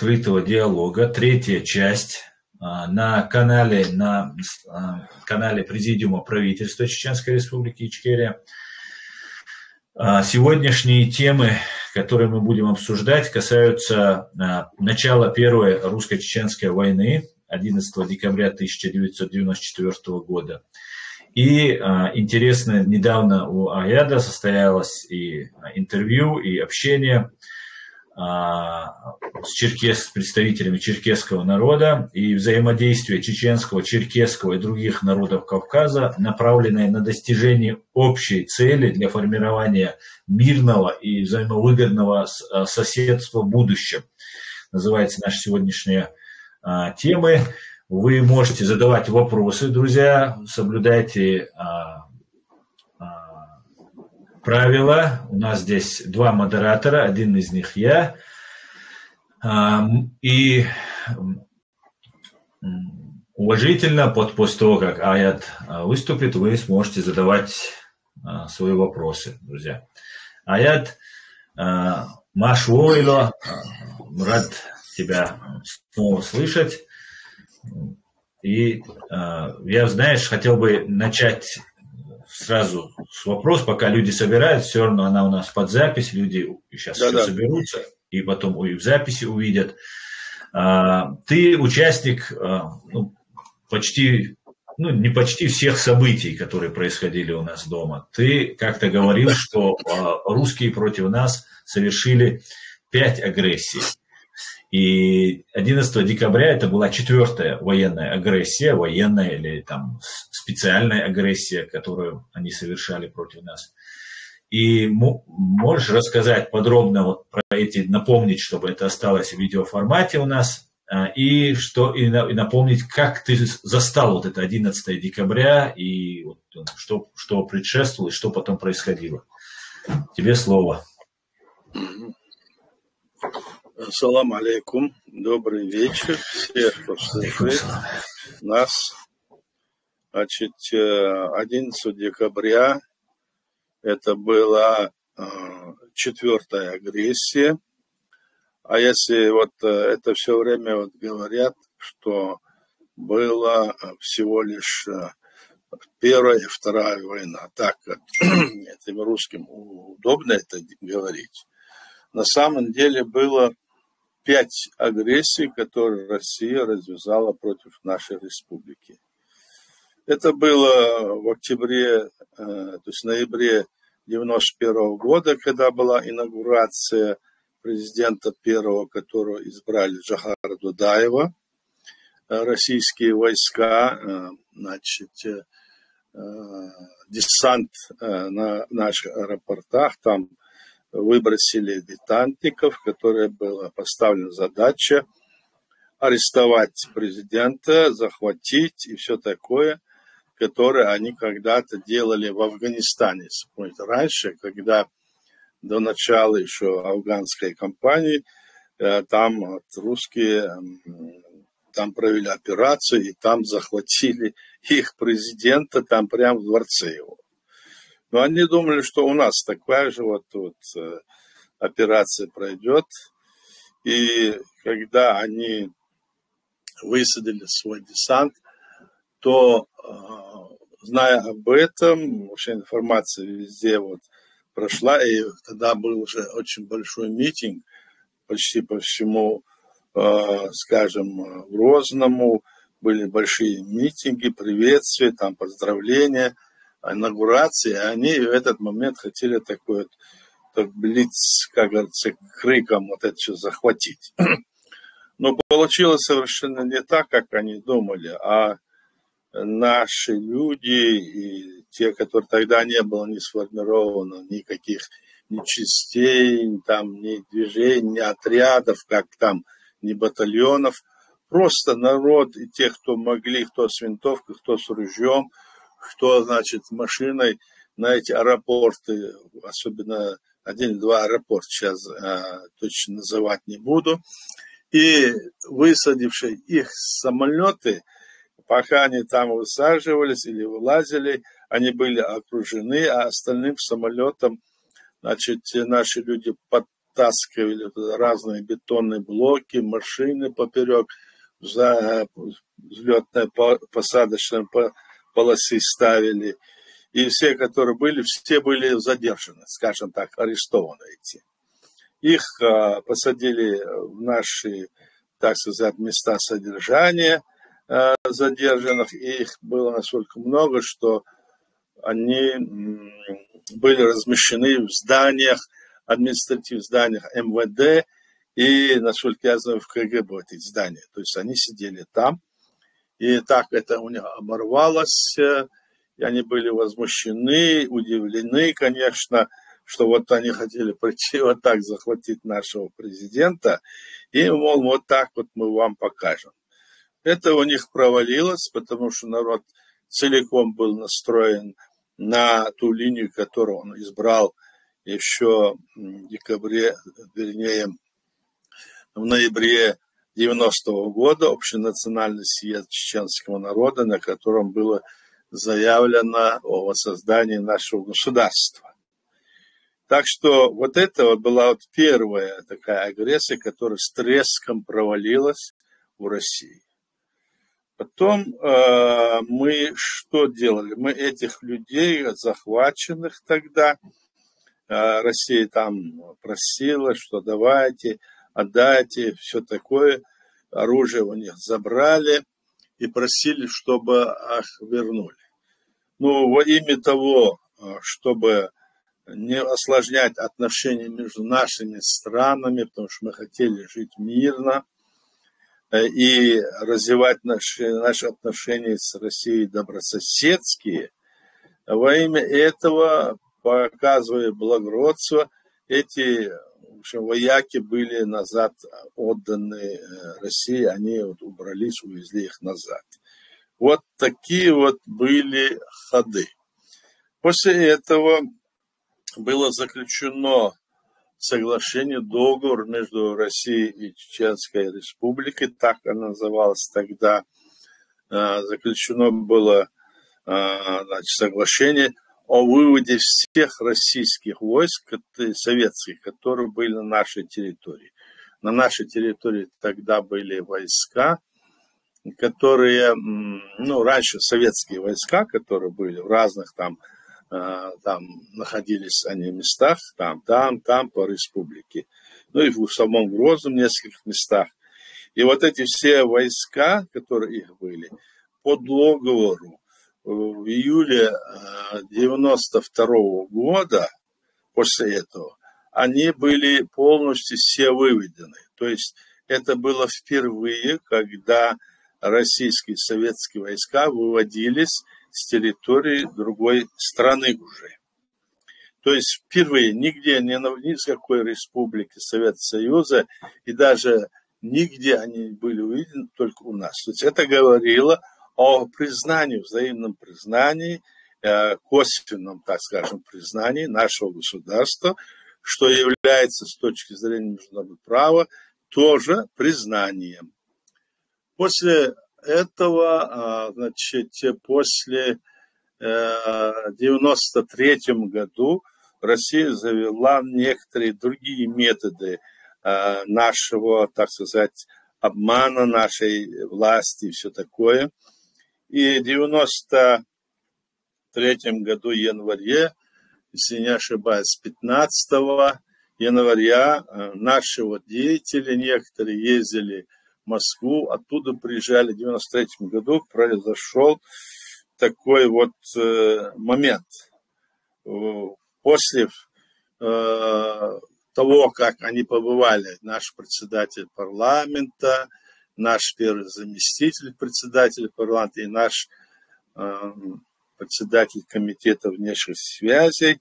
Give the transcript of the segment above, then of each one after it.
открытого диалога, третья часть на канале Президиума правительства Чеченской Республики Ичкерия. Сегодняшние темы, которые мы будем обсуждать, касаются начала Первой русско-чеченской войны 11 декабря 1994 года. И интересно, недавно у Аяда состоялось и интервью, и общение с представителями черкесского народа, и взаимодействие чеченского, черкесского и других народов Кавказа, направленное на достижение общей цели для формирования мирного и взаимовыгодного соседства в будущем. Называется наша сегодняшняя тема. Вы можете задавать вопросы, друзья, соблюдайте правила. У нас здесь два модератора, один из них я. И уважительно, после того, как Аят выступит, вы сможете задавать свои вопросы, друзья. Аят, Маш Войло, рад тебя снова слышать. И я, знаешь, хотел бы начать сразу с вопроса, пока люди собираются, все равно она у нас под запись, люди сейчас соберутся и потом и в записи увидят. Ты участник не почти всех событий, которые происходили у нас дома. Ты как-то говорил, что русские против нас совершили 5 агрессий. И 11 декабря это была 4-я военная агрессия, военная или там специальная агрессия, которую они совершали против нас. И можешь рассказать подробно про напомнить, чтобы это осталось в видеоформате у нас, и напомнить, как ты застал это 11 декабря, и что предшествовало, и что потом происходило. Тебе слово. Ассаламу алейкум, добрый вечер, все, кто слушает нас. Значит, 11 декабря это была 4-я агрессия. А если это все время говорят, что было всего лишь 1-я и 2-я война. Так, этим русским удобно это говорить. На самом деле было 5 агрессий, которые Россия развязала против нашей республики. Это было в октябре, то есть ноябре 1991 года, когда была инаугурация президента первого, которого избрали Джохара Дудаева. Российские войска, десант на наших аэропортах, там выбросили десантников, которая была поставлена задача арестовать президента, захватить и все такое, которое они когда-то делали в Афганистане. Если помните, раньше, когда до начала еще афганской кампании, там русские там провели операцию, и там захватили их президента, там прямо в дворце его. Но они думали, что у нас такая же операция пройдет. И когда они высадили свой десант, то, зная об этом, вообще информация везде прошла, и тогда был уже очень большой митинг почти по всему, скажем, Грозному, были большие митинги, приветствия, там поздравления, инаугурации, они в этот момент хотели такой блиц, как говорится, криком это все захватить. Но получилось совершенно не так, как они думали, а наши люди и те, которые тогда не было ни сформировано никаких ни частей, там, ни движений, ни отрядов, как там, ни батальонов, просто народ и те, кто могли, кто с винтовкой, кто с ружьем, кто, значит, с машиной на эти аэропорты, особенно 1-2 аэропорта, сейчас точно называть не буду, и высадившие их самолеты, пока они там высаживались или вылазили, они были окружены, а остальным самолетам, значит, наши люди затаскивали разные бетонные блоки, машины поперек взлетно-посадочной полосы ставили. И все, которые были, все были задержаны, скажем так, арестованы эти. Их посадили в наши, так сказать, места содержания задержанных. И их было настолько много, что они были размещены в зданиях, административных зданиях МВД и, насколько я знаю, в КГБ этих зданий. То есть они сидели там. И так это у них оборвалось. И они были возмущены, удивлены, конечно, что вот они хотели прийти вот так захватить нашего президента. И, мол, вот так вот мы вам покажем. Это у них провалилось, потому что народ целиком был настроен на ту линию, которую он избрал еще в декабре, вернее, в ноябре 90-го года, общенациональный съезд чеченского народа, на котором было заявлено о воссоздании нашего государства. Так что вот это вот была вот первая такая агрессия, которая с треском провалилась в России. Потом мы что делали? Мы этих людей, захваченных тогда, Россия там просила, что давайте, отдайте, все такое, оружие у них забрали и просили, чтобы их вернули. Ну, во имя того, чтобы не осложнять отношения между нашими странами, потому что мы хотели жить мирно и развивать наши отношения с Россией добрососедские, во имя этого, показывая благородство, эти, в общем, вояки были назад отданы России, они вот убрались, увезли их назад. Вот такие вот были ходы. После этого было заключено соглашение, договор между Россией и Чеченской Республикой, так она называлась тогда. Заключено было соглашение о выводе всех российских войск, советских, которые были на нашей территории. На нашей территории тогда были войска, которые, ну, раньше советские войска, которые были в разных там находились они в местах, там по республике, ну и в самом Грозном в нескольких местах. И вот эти все войска, которые их были, по договору в июле 92 года, после этого, они были полностью все выведены. То есть это было впервые, когда российские советские войска выводились с территории другой страны уже. То есть впервые нигде, ни с какой республики Советского Союза, и даже нигде они были увидены, только у нас. То есть это говорило о признании, взаимном признании, косвенном, так скажем, признании нашего государства, что является с точки зрения международного права тоже признанием. После этого, значит, после 1993 году Россия завела некоторые другие методы нашего, так сказать, обмана нашей власти и все такое. И в 1993 году, январе, если не ошибаюсь, 15 января наши вот деятели некоторые ездили в Москву, оттуда приезжали. В 1993 году произошел такой вот момент. После того, как они побывали, наш председатель парламента, наш первый заместитель председателя парламента и наш председатель комитета внешних связей,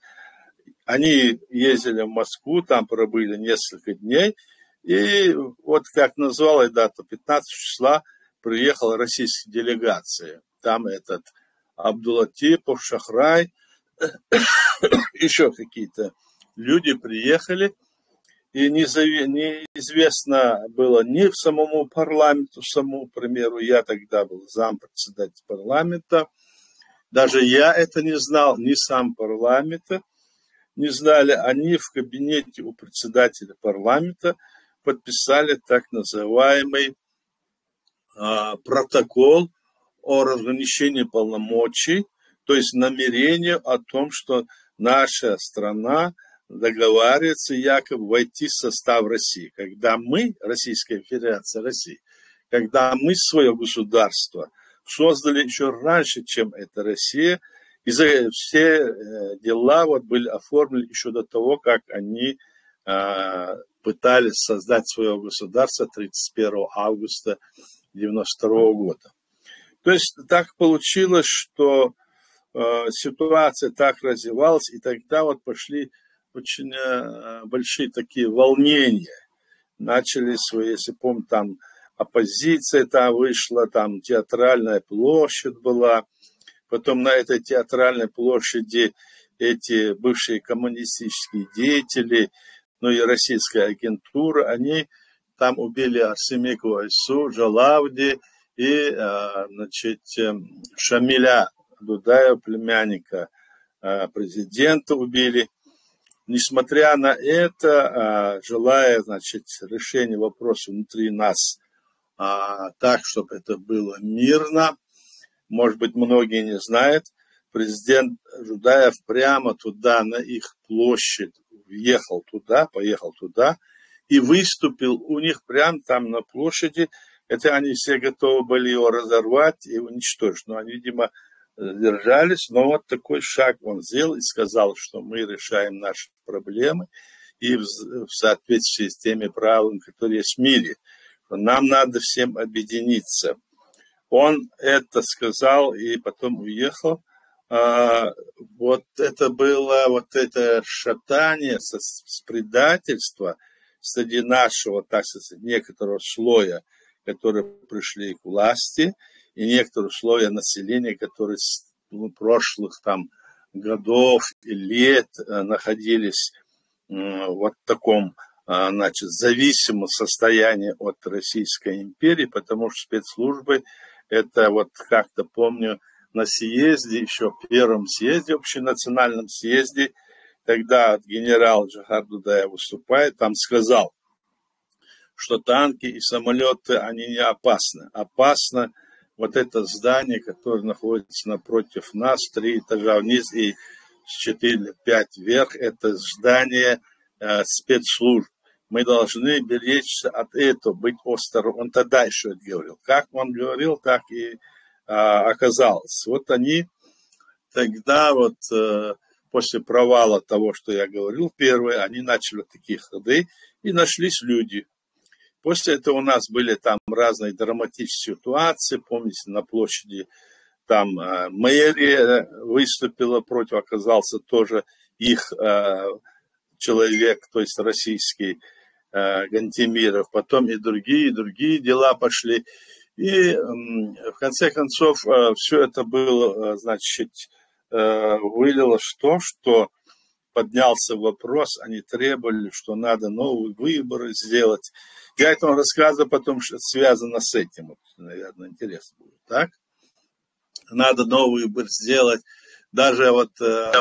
они ездили в Москву, там пробыли несколько дней, и вот как назвала дата, 15 числа приехала российская делегация. Там этот Абдулатипов, Шахрай, еще какие-то люди приехали, и неизвестно было ни в самому парламенту, самому, к примеру, я тогда был зампредседатель парламента, даже я это не знал, ни сам парламента, не знали, они в кабинете у председателя парламента подписали так называемый протокол о разграничении полномочий, то есть намерение о том, что наша страна договаривается якобы войти в состав России. Когда мы, Российская Федерация России, когда мы свое государство создали еще раньше, чем это Россия, и все дела вот были оформлены еще до того, как они пытались создать свое государство 31 августа 1992 года. То есть так получилось, что ситуация так развивалась, и тогда вот пошли очень большие такие волнения. Начались, если помните, там оппозиция там вышла, там театральная площадь была. Потом на этой театральной площади эти бывшие коммунистические деятели, ну и российская агентура, они там убили Арсемику Айсу, Жалавди и, значит, Шамиля Дудаева, племянника президента, убили. Несмотря на это, желая, значит, решения вопроса внутри нас так, чтобы это было мирно, может быть, многие не знают, президент Жудаев прямо туда, на их площадь, поехал туда и выступил у них прямо там на площади. Это они все готовы были его разорвать и уничтожить. Но они, видимо, держались. Но вот такой шаг он сделал и сказал, что мы решаем наши проблемы и в соответствии с теми правилами, которые есть в мире. Нам надо всем объединиться. Он это сказал и потом уехал. Вот это было вот это шатание с предательства среди нашего, так сказать, некоторого слоя, которые пришли к власти, и некоторого слоя населения, которые с прошлых там годов и лет находились вот в таком, значит, зависимом состоянии от Российской империи, потому что спецслужбы, это вот как-то помню на съезде, еще в первом съезде, общенациональном съезде, тогда генерал Джохар Дудаев выступает, там сказал, что танки и самолеты, они не опасны. Опасно вот это здание, которое находится напротив нас, 3 этажа вниз и 4-5 вверх, это здание спецслужб. Мы должны беречься от этого, быть осторожны. Он тогда еще это говорил. Как он говорил, так и оказалось. Вот они тогда вот после провала того, что я говорил, первые, они начали такие ходы, и нашлись люди. После этого у нас были там разные драматические ситуации. Помните, на площади там мэрия выступила против, оказался тоже их человек, то есть российский Гантемиров. Потом и другие дела пошли. И в конце концов все это было, значит, вылилось в то, что поднялся вопрос, они требовали, что надо новые выборы сделать. Я это вам рассказываю, потому что связано с этим. Вот, наверное, интересно будет, так? Надо новый выбор сделать. Даже вот... Да.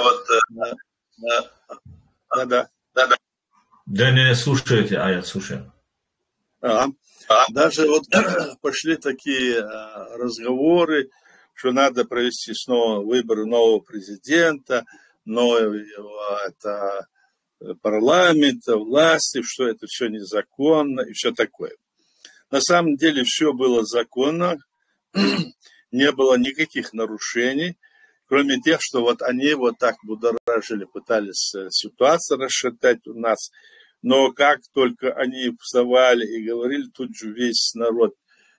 Да, не слушайте, я слушаю. Даже вот пошли такие разговоры, что надо провести снова выборы нового президента, нового парламента, власти, что это все незаконно и все такое. На самом деле все было законно, не было никаких нарушений, кроме тех, что вот они вот так будоражили, пытались ситуацию расшатать у нас. Но как только они вставали и говорили, тут же весь народ,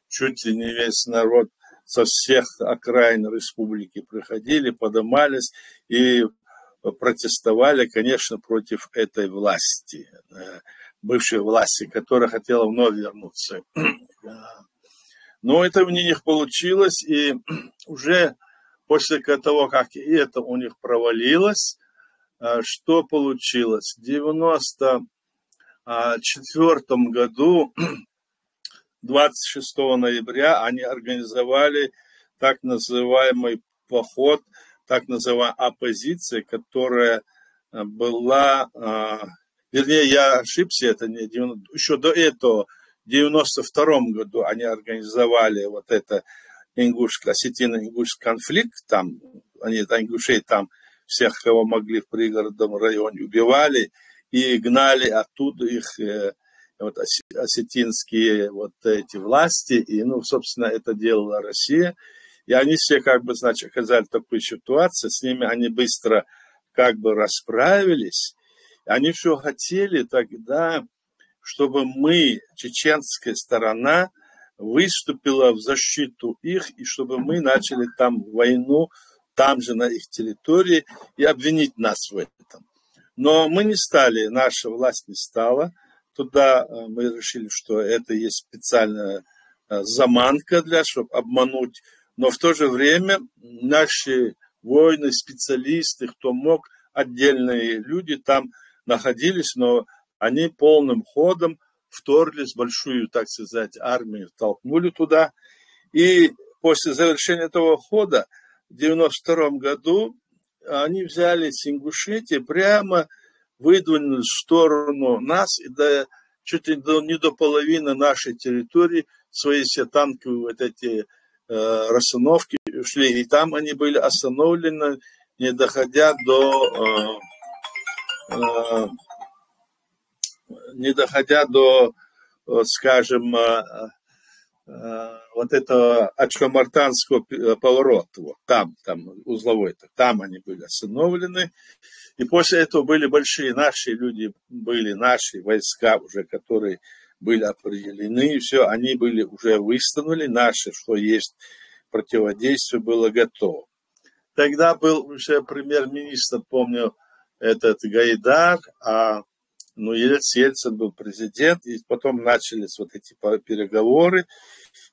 чуть ли не весь народ со всех окраин республики приходили, подымались и протестовали, конечно, против этой власти, бывшей власти, которая хотела вновь вернуться. Но это у них получилось, и уже после того, как и это у них провалилось, что получилось? В 1994 году, 26 ноября, они организовали так называемый поход, так называемая оппозиция, которая была, вернее, я ошибся, это не 90, еще до этого, в 92 году они организовали вот это осетино-ингушский конфликт, там, они, ингушей там всех, кого могли в пригородном районе, убивали и гнали оттуда их вот, осетинские вот эти власти, и, ну, собственно, это делала Россия, и они все, как бы, значит, оказались в такой ситуации, с ними они быстро, как бы, расправились, они все хотели тогда, чтобы мы, чеченская сторона, выступила в защиту их, и чтобы мы начали там войну, там же на их территории, и обвинить нас в этом. Но мы не стали, наша власть не стала. Туда мы решили, что это есть специальная заманка чтобы обмануть. Но в то же время наши воины, специалисты, кто мог, отдельные люди там находились, но они полным ходом вторглись, большую, так сказать, армию толкнули туда. И после завершения этого хода в 92 году они взяли с Ингушетии, прямо выдвинули в сторону нас, и чуть ли не до половины нашей территории свои все танковые вот эти расстановки шли. И там они были остановлены, не доходя до, скажем, вот этого Ачкомартанского поворота, вот там узловой, там они были остановлены. И после этого были большие наши люди, были наши войска уже, которые были определены, и все, они были уже выставлены, наши, что есть противодействие, было готово. Тогда был уже премьер-министр, помню, этот Гайдар, Ельцин был президент, и потом начались вот эти переговоры,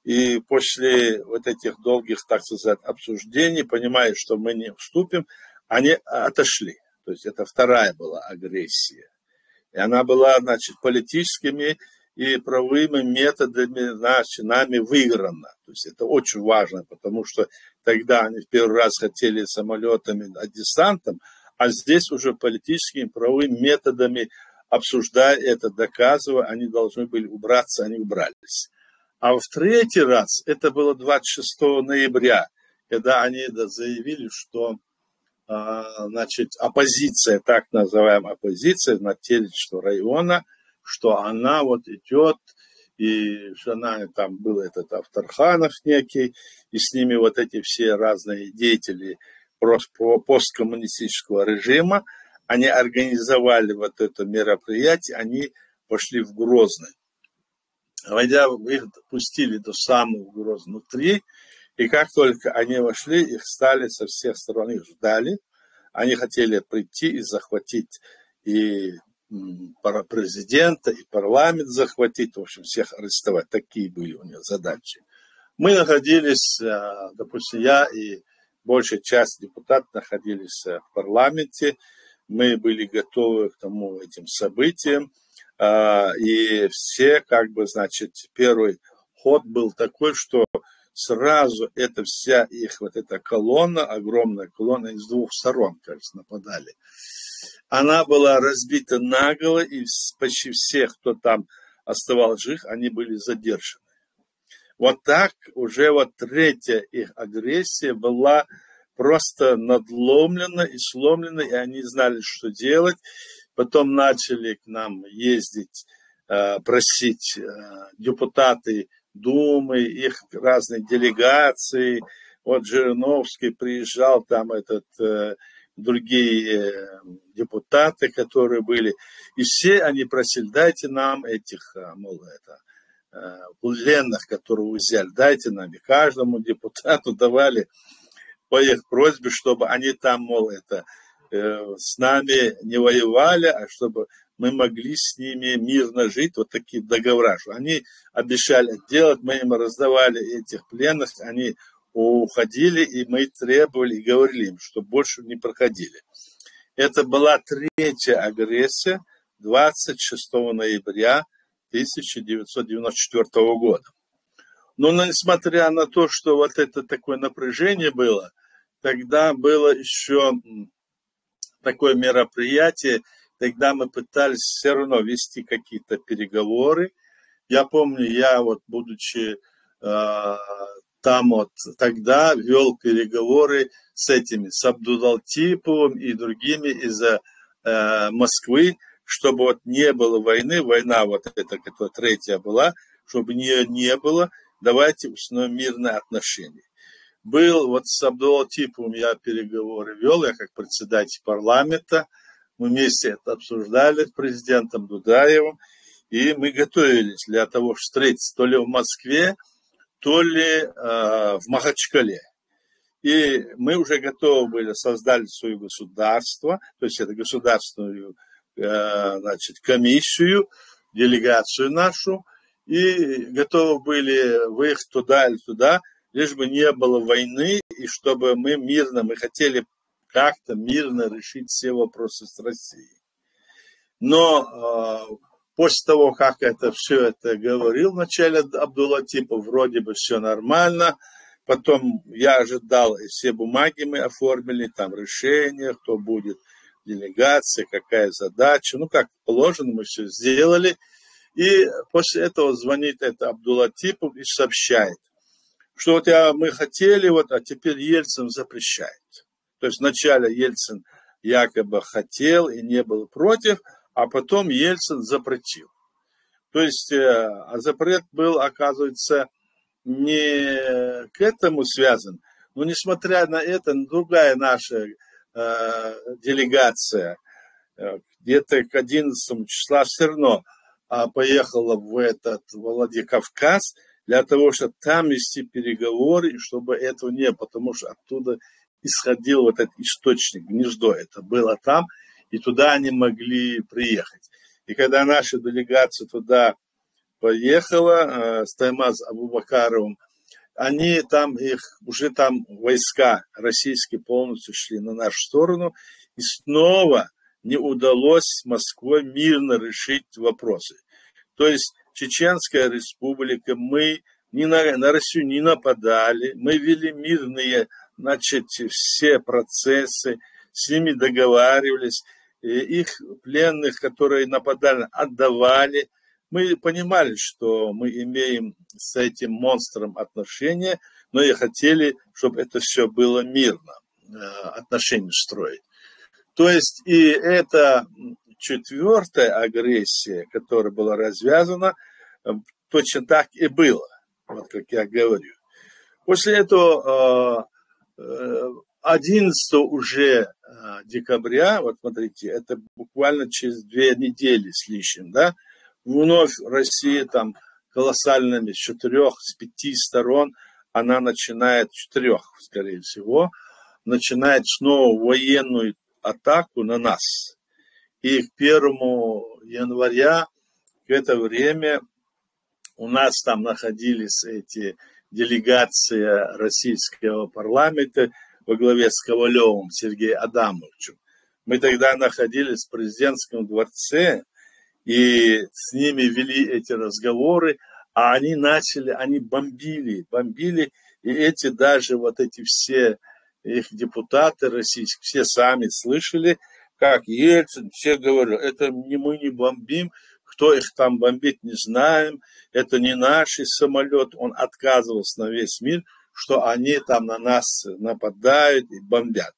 и после вот этих долгих, так сказать, обсуждений, понимая, что мы не уступим, они отошли. То есть это вторая была агрессия. И она была, значит, политическими и правовыми методами нами выиграна. То есть это очень важно, потому что тогда они в первый раз хотели самолетами, десантом, а здесь уже политическими правовыми методами, обсуждая это, доказывая, они должны были убраться, они убрались. А в третий раз, это было 26 ноября, когда они заявили, что значит, оппозиция, так называемая оппозиция Нателичского района, что она вот идет, и что она, там был этот Авторханов некий, и с ними вот эти все разные деятели посткоммунистического режима, они организовали вот это мероприятие, они пошли в Грозный. Войдя, их пустили до самого Грозного внутри, и как только они вошли, их стали со всех сторон, их ждали. Они хотели прийти и захватить и президента, и парламент захватить, в общем, всех арестовать. Такие были у них задачи. Мы находились, допустим, я и большая часть депутатов находились в парламенте. Мы были готовы к этим событиям. И все, как бы, значит, первый ход был такой, что сразу эта вся их вот эта колонна, огромная колонна, из двух сторон, кажется, нападали. Она была разбита наголо, и почти всех, кто там оставался жив, они были задержаны. Вот так уже вот третья их агрессия была просто надломлена и сломлена, и они знали, что делать. Потом начали к нам ездить, просить депутаты Думы, их разные делегации. Вот Жириновский приезжал, там другие депутаты, которые были. И все они просили, дайте нам этих, пленных, которые вы взяли, дайте нам. И каждому депутату давали по их просьбе, чтобы они там, с нами не воевали, а чтобы мы могли с ними мирно жить, вот такие договора. Что они обещали делать, мы им раздавали этих пленных, они уходили, и мы требовали и говорили им, что больше не проходили. Это была третья агрессия 26 ноября 1994 года. Но несмотря на то, что вот это такое напряжение было, тогда было еще такое мероприятие, тогда мы пытались все равно вести какие-то переговоры. Я помню, я вот, будучи там вот тогда, вел переговоры с Абдулатиповым и другими из Москвы, чтобы вот не было войны, война вот эта, которая третья была, чтобы ее не было, давайте установим мирные отношения. Был вот с Абдулатиповым я переговоры вел, я как председатель парламента, мы вместе это обсуждали с президентом Дудаевым, и мы готовились для того, чтобы встретиться то ли в Москве, то ли в Махачкале. И мы уже готовы были, создали свое государство, то есть это государственную, значит, комиссию, делегацию нашу, и готовы были выехать туда или туда, лишь бы не было войны, и чтобы мы мирно, мы хотели как-то мирно решить все вопросы с Россией. Но после того, как все это говорил вначале Абдулатипов, вроде бы все нормально, потом я ожидал, и все бумаги мы оформили, там решение, кто будет делегация, какая задача, ну как положено, мы все сделали. И после этого звонит это Абдулатипов и сообщает, что вот мы хотели, а теперь Ельцин запрещает. То есть вначале Ельцин якобы хотел и не был против, а потом Ельцин запретил. То есть запрет был, оказывается, не к этому связан, но несмотря на это, другая наша делегация где-то к 11 числа все равно поехала в Владикавказ для того, чтобы там вести переговоры, чтобы этого не было, потому что оттуда исходил вот этот источник, гнездо это было там, и туда они могли приехать. И когда наша делегация туда поехала с Таймаз Абубакаровым, они там, уже там войска российские полностью шли на нашу сторону, и снова не удалось с Москвой мирно решить вопросы. То есть Чеченская республика, мы на Россию не нападали, мы вели мирные, значит, все процессы, с ними договаривались, их пленных, которые нападали, отдавали. Мы понимали, что мы имеем с этим монстром отношения, но и хотели, чтобы это все было мирно, отношения строить. То есть и эта четвертая агрессия, которая была развязана, точно так и было, вот как я говорю. После этого 11 уже декабря, вот смотрите, это буквально через 2 недели с лишним, да, вновь Россия там колоссальными с 4, с 5 сторон, она начинает, 4, скорее всего, начинает снова военную атаку на нас. И к 1 января, в это время, у нас там находились эти делегации российского парламента во главе с Ковалевым Сергеем Адамовичем. Мы тогда находились в президентском дворце, и с ними вели эти разговоры, а они бомбили, и эти даже вот эти все их депутаты российские, все сами слышали, как Ельцин, все говорят, это мы не бомбим, кто их там бомбит, не знаем, это не наш самолет, он отказывался на весь мир, что они там на нас нападают и бомбят.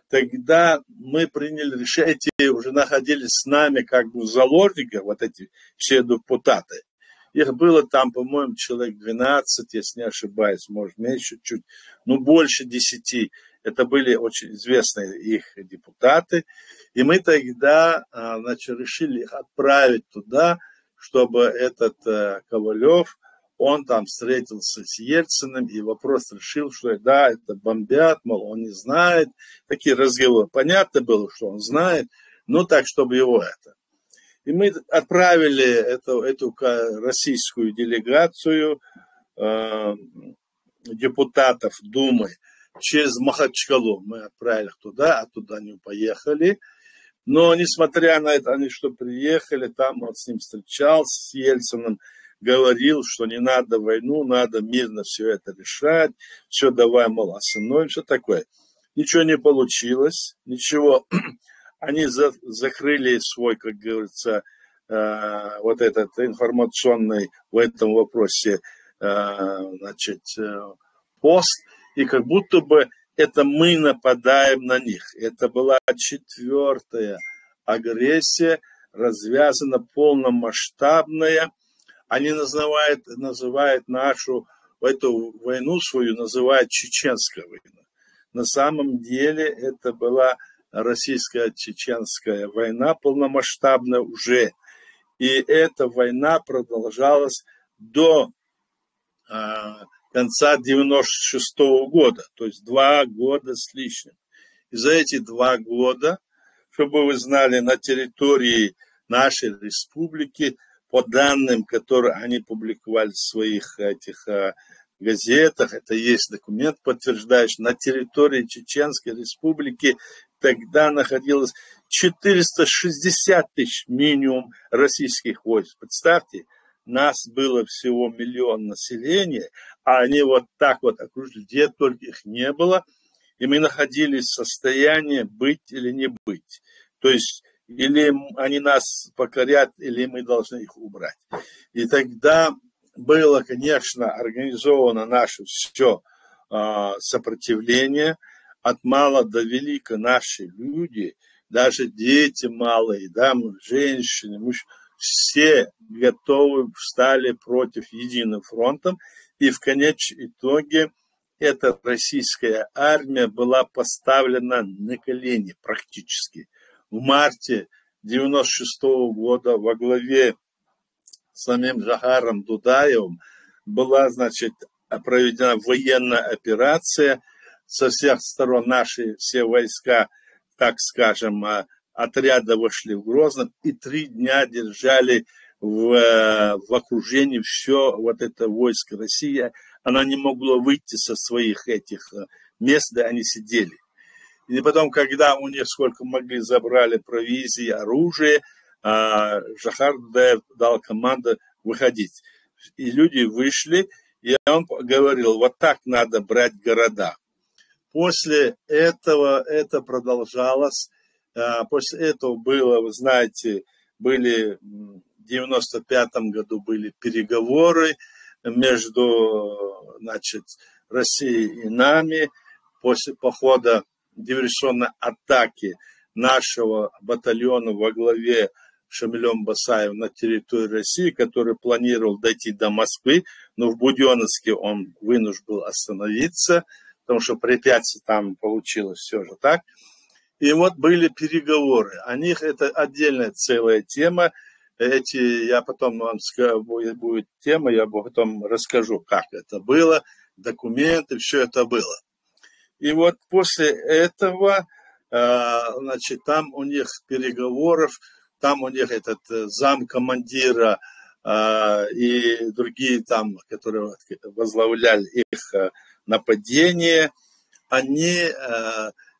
Тогда мы приняли решение, эти уже находились с нами как бы в заложниках, вот эти все депутаты. Их было там, по-моему, человек 12, если не ошибаюсь, может, меньше чуть, но больше 10. Это были очень известные их депутаты. И мы тогда, значит, решили их отправить туда, чтобы этот Ковалев, он там встретился с Ельциным, и вопрос решил, что да, это бомбят, мол, он не знает. Такие разговоры. Понятно было, что он знает, но так, чтобы его это. И мы отправили эту российскую делегацию депутатов Думы через Махачкалу. Мы отправили их туда, оттуда они поехали. Но, несмотря на это, они что приехали, там он с ним встречался, с Ельциным, говорил, что не надо войну, надо мирно все это решать, все давай, мол, остановим, все такое. Ничего не получилось, ничего. Они закрыли свой, как говорится, вот этот информационный в этом вопросе, значит, пост, и как будто бы это мы нападаем на них. Это была 4-я агрессия, развязана полномасштабная. Они называют нашу, эту войну свою, называют чеченской войной. На самом деле это была российско-чеченская война, полномасштабная уже. И эта война продолжалась до конца 96-го года, то есть 2 года с лишним. И за эти 2 года, чтобы вы знали, на территории нашей республики, по данным, которые они публиковали в своих этих газетах, это есть документ, подтверждающий, на территории Чеченской республики тогда находилось 460 тысяч минимум российских войск. Представьте, нас было всего 1 миллион населения, а они вот так вот окружили, где только их не было, и мы находились в состоянии быть или не быть. То есть или они нас покорят, или мы должны их убрать. И тогда было, конечно, организовано наше все сопротивление. От мала до велика наши люди, даже дети малые, дамы, женщины, мужчины, все готовы встали против единым фронтом. И в конечном итоге эта российская армия была поставлена на колени практически. В марте 96-го года во главе с самим Жохаром Дудаевым была, значит, проведена военная операция. Со всех сторон наши все войска, так скажем, отряда вошли в Грозно и 3 дня держали в окружении все вот это войско России. Она не могла выйти со своих этих мест, где они сидели. И потом, когда у них сколько могли, забрали провизии, оружие, Жохар Дудаев дал команду выходить. И люди вышли, и он говорил, вот так надо брать города. После этого это продолжалось. После этого было, вы знаете, были в 95-м году были переговоры между, значит, Россией и нами. После похода диверсионной атаки нашего батальона во главе Шамилем Басаевым на территории России, который планировал дойти до Москвы, но в Буденновске он вынужден был остановиться, потому что препятствие там получилось все же так. И вот были переговоры. О них это отдельная целая тема. Я потом вам скажу, будет тема, я потом расскажу, как это было, документы, все это было. И вот после этого, значит, там у них переговоров, там у них этот замкомандира и другие там, которые возглавляли их нападение, они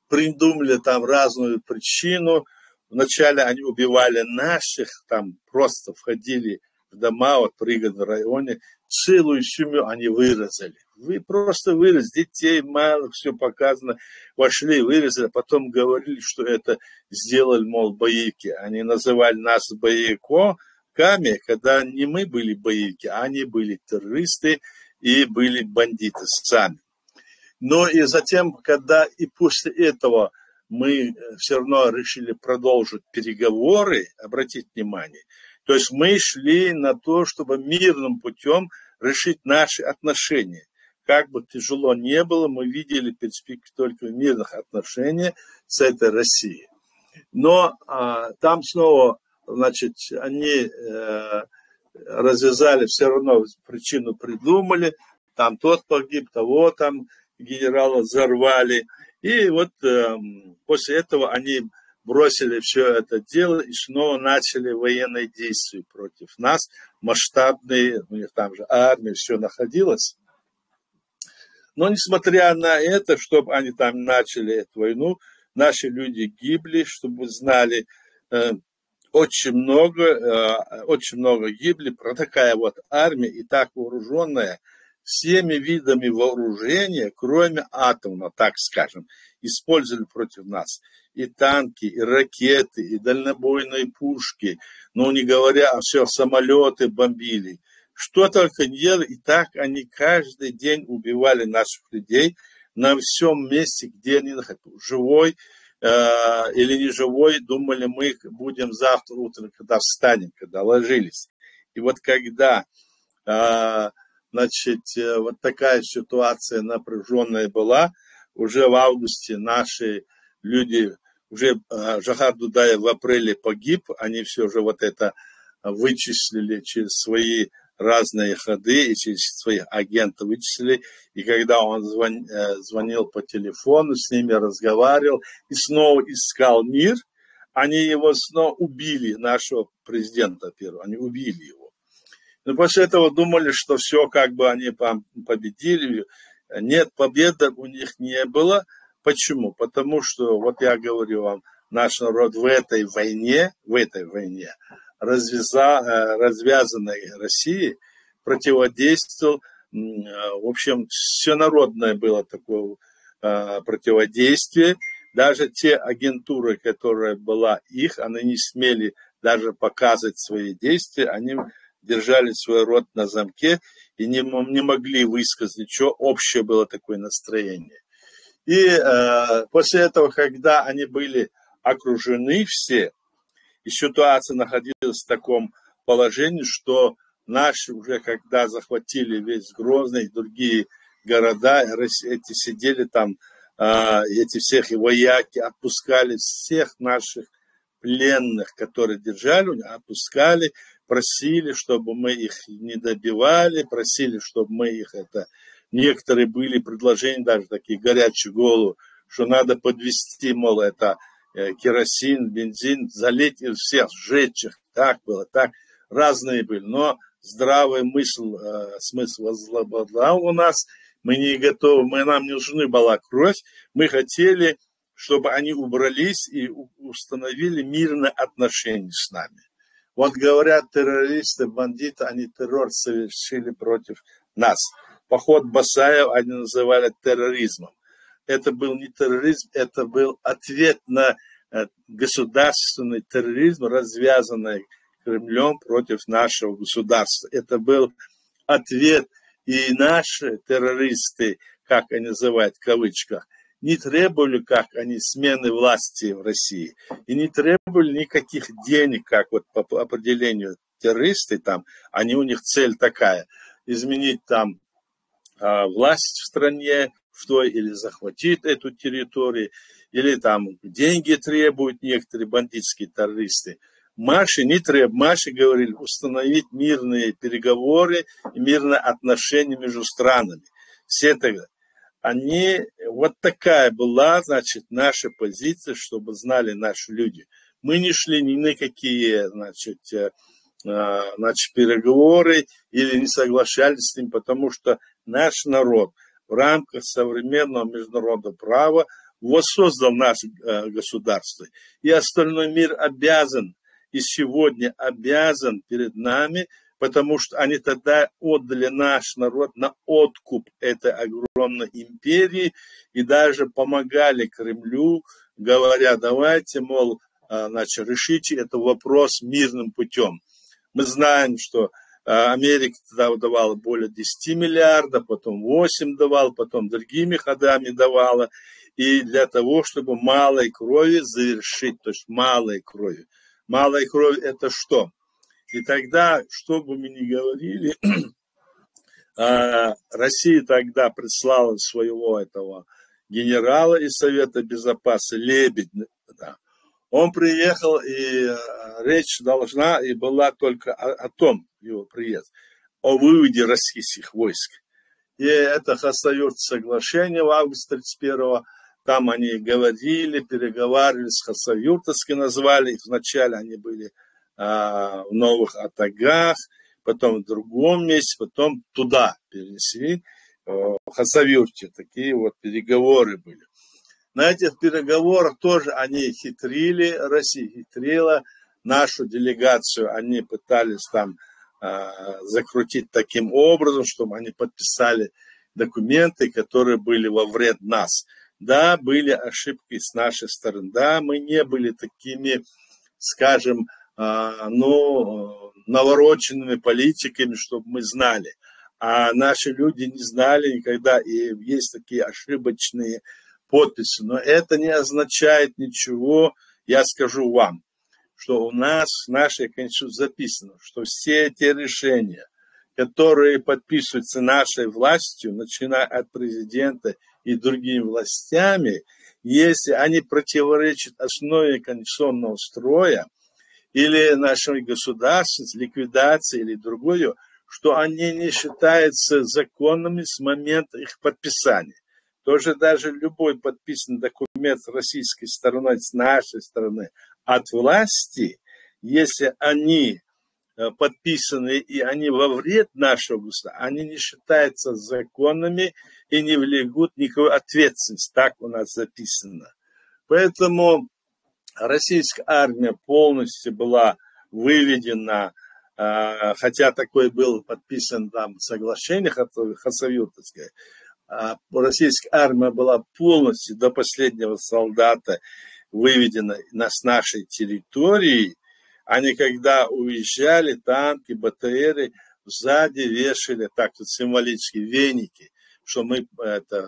придумали там разную причину. Вначале они убивали наших, там просто входили в дома, вот в пригородном районе, целую семью они вырезали. Вы просто вырезали, детей мало, все показано, вошли, вырезали, потом говорили, что это сделали, мол, боевики. Они называли нас боевиками, когда не мы были боевики, а они были террористы и были бандиты сами. Но и затем, когда и после этого мы все равно решили продолжить переговоры, обратить внимание, то есть мы шли на то, чтобы мирным путем решить наши отношения. Как бы тяжело не было, мы видели перспективу только мирных отношений с этой Россией. Но там снова, значит, они развязали, все равно причину придумали, там тот погиб, того там генерала взорвали. И вот после этого они бросили все это дело и снова начали военные действия против нас, масштабные, у них там же армия, все находилось. Но несмотря на это, чтобы они там начали эту войну, наши люди гибли, чтобы вы знали, очень много гибли. Про такая вот армия и так вооруженная, всеми видами вооружения, кроме атомного, так скажем, использовали против нас. И танки, и ракеты, и дальнобойные пушки, ну не говоря о всех, самолеты бомбили. Что только не делали, и так они каждый день убивали наших людей на всем месте, где они находились. Живой или не живой, думали, мы будем завтра утром, когда встанем, когда ложились. И вот когда значит, вот такая ситуация напряженная была, уже в августе наши люди, уже Жохар Дудаев в апреле погиб, они все же вот это вычислили через свои разные ходы и через своих агентов вычислили. И когда он звонил по телефону, с ними разговаривал и снова искал мир, они его снова убили, нашего президента первого, они убили его. Но после этого думали, что все, как бы они победили. Нет, победы у них не было. Почему? Потому что, вот я говорю вам, наш народ в этой войне, развязанной России, противодействовал, в общем, всенародное было такое противодействие. Даже те агентуры, которые была их, они не смели даже показывать свои действия, они держали свой рот на замке и не могли высказать ничего, общее было такое настроение. И после этого, когда они были окружены все, и ситуация находилась в таком положении, что наши уже, когда захватили весь Грозный и другие города, эти сидели там, эти всех вояки, отпускали всех наших пленных, которые держали, отпускали, просили, чтобы мы их не добивали, просили, чтобы мы их Некоторые были предложения, даже такие горячие головы, что надо подвести, мол, это керосин, бензин, залить их всех, сжечь их. Так было, так. Разные были. Но здравый смысл возобладал у нас. Мы не готовы, нам не нужны была кровь. Мы хотели, чтобы они убрались и установили мирные отношения с нами. Вот говорят, террористы, бандиты, они террор совершили против нас. Поход Басаева они называли терроризмом. Это был не терроризм, это был ответ на государственный терроризм, развязанный Кремлем против нашего государства. Это был ответ, и наши террористы, как они называют в кавычках, не требовали, как они, смены власти в России, и не требовали никаких денег, как вот по определению террористы, там, у них цель такая, изменить там власть в стране, или захватить эту территорию, или там деньги требуют некоторые бандитские террористы. Маши не требуют, Маши говорили установить мирные переговоры и мирные отношения между странами. Все тогда. Вот такая была, значит, наша позиция, чтобы знали наши люди. Мы не шли ни на какие, значит, переговоры или не соглашались с ним, потому что наш народ в рамках современного международного права воссоздал наше государство. И остальной мир обязан, и сегодня обязан перед нами, потому что они тогда отдали наш народ на откуп этой огромной империи и даже помогали Кремлю, говоря, давайте, мол, значит, решите этот вопрос мирным путем. Мы знаем, что Америка тогда давала более 10 миллиардов, потом 8 давала, потом другими ходами давала. И для того, чтобы малой крови завершить, то есть малой крови. Малой крови это что? И тогда, что бы мы ни говорили, Россия тогда прислала своего этого генерала из Совета Безопасности, Лебедь. Да. Он приехал, и речь должна и была только о том, его приезд, о выводе российских войск. И это Хасавюртское соглашение в августе 31-го. Там они говорили, переговаривали с Хасавюртовским, назвали их. Вначале они были в Новых Атагах, потом в другом месте, потом туда перенесли, в Хасавюрте. Такие вот переговоры были. На этих переговорах тоже они хитрили, Россия хитрила нашу делегацию, они пытались там закрутить таким образом, чтобы они подписали документы, которые были во вред нас. Да, были ошибки с нашей стороны. Да, мы не были такими, скажем, навороченными политиками, чтобы мы знали. А наши люди не знали никогда, и есть такие ошибочные подписи. Но это не означает ничего, я скажу вам, что у нас в нашей Конституции записано, что все эти решения, которые подписываются нашей властью, начиная от президента и другими властями, если они противоречат основе конституционного строя или нашей государственности, ликвидации или другое, что они не считаются законными с момента их подписания. Тоже даже любой подписанный документ с российской стороны, с нашей стороны, от власти, если они подписаны и они во вред нашего государства, они не считаются законными и не влегут никакой ответственности. Так у нас записано. Поэтому российская армия полностью была выведена, хотя такое было подписано там соглашение хасавюртовское, российская армия была полностью до последнего солдата выведена с нашей территории. Они, когда уезжали, танки, БТРы, сзади вешали так вот символически веники, что мы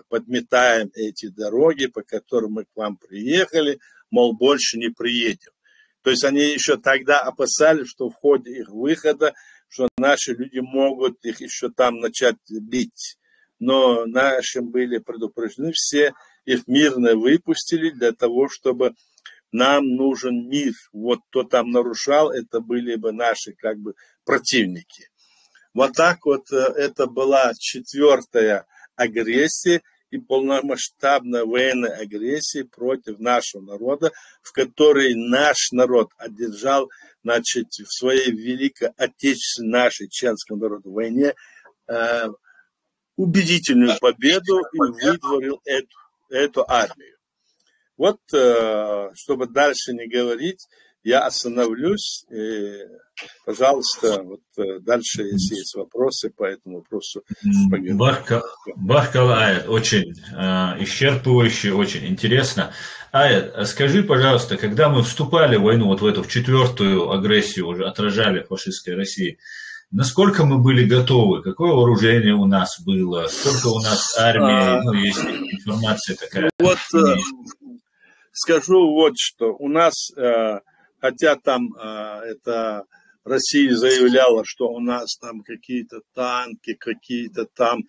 подметаем эти дороги, по которым мы к вам приехали, мол, больше не приедем. То есть они еще тогда опасались, что в ходе их выхода, что наши люди могут их еще там начать бить. Но наши были предупреждены, все их мирно выпустили для того, чтобы нам нужен мир. Вот кто там нарушал, это были бы наши как бы противники. Вот так вот это была 4-я агрессия и полномасштабная военная агрессия против нашего народа, в которой наш народ одержал, значит, в своей великой отечественной нашей чеченскому народу войне убедительную победу и выдворил эту армию. Вот, чтобы дальше не говорить, я остановлюсь. И, пожалуйста, вот дальше, если есть вопросы по этому вопросу, поговорим. Бахкал Аят, очень исчерпывающе, очень интересно. Аят, скажи, пожалуйста, когда мы вступали в войну, вот в эту, в 4-ю агрессию, уже отражали фашистской России, насколько мы были готовы? Какое вооружение у нас было? Сколько у нас армии? Ну, есть информация такая. Вот скажу вот что. У нас, хотя там это Россия заявляла, что у нас там какие-то танки, какие-то там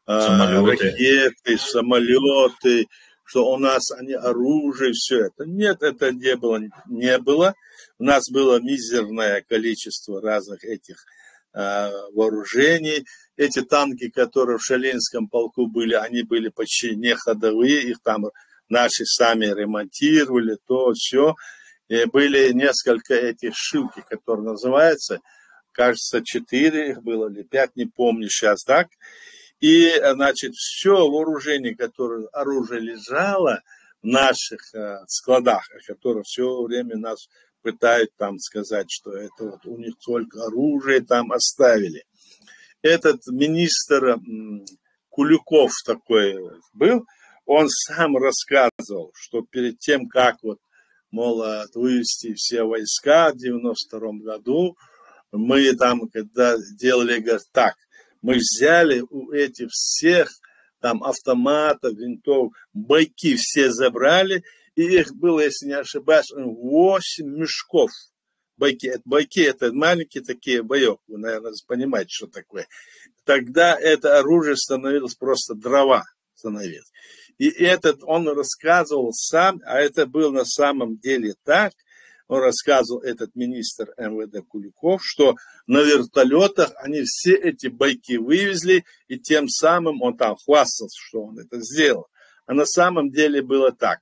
ракеты, самолеты, что у нас они оружие, все это. Нет, это не было. У нас было мизерное количество разных этих вооружений. Эти танки, которые в Шаленском полку были, они были почти не ходовые, их там наши сами ремонтировали, то все. И были несколько этих шилки, которые называются, кажется, 4 их было или 5, не помню сейчас, так. И, значит, все вооружение, которое оружие лежало в наших складах, которые все время нас пытают там сказать, что это вот у них только оружие там оставили. Этот министр Куликов такой был, он сам рассказывал, что перед тем, как вот, мол, вывести все войска в 92 году, мы там, когда делали, говорят, так, мы взяли у этих всех там автоматов, винтов, бойки все забрали, и их было, если не ошибаюсь, 8 мешков. Бойки это маленькие такие боек, вы, наверное, понимаете, что такое. Тогда это оружие становилось просто дрова становилось. И этот он рассказывал сам, а это было на самом деле так, он рассказывал, этот министр МВД Куликов, что на вертолетах они все эти бойки вывезли, и тем самым он там хвастался, что он это сделал. А на самом деле было так.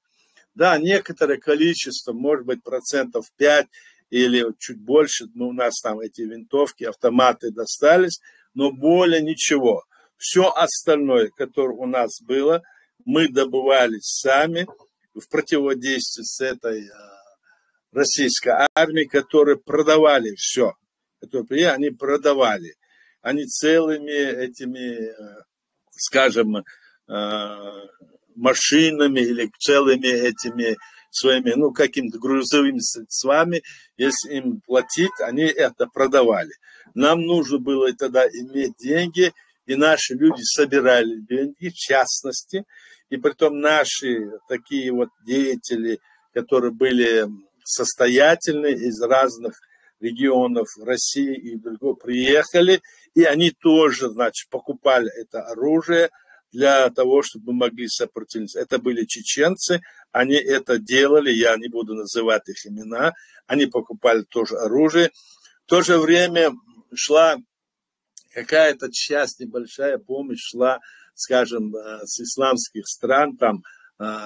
Да, некоторое количество, может быть, 5% или чуть больше, у нас там эти винтовки, автоматы достались, но более ничего. Все остальное, которое у нас было, мы добывали сами в противодействии с этой российской армией, которые продавали все. которые приехали, они продавали. Они целыми этими, скажем, машинами или целыми этими своими, ну, какими-то грузовыми средствами, если им платить, они это продавали. Нам нужно было тогда иметь деньги, и наши люди собирали деньги, в частности, и притом наши такие вот деятели, которые были состоятельны из разных регионов России и другого, приехали, и они тоже, значит, покупали это оружие для того, чтобы мы могли сопротивляться. Это были чеченцы, они это делали, я не буду называть их имена, они покупали тоже оружие. В то же время шла какая-то часть, небольшая помощь шла, скажем, с исламских стран, там,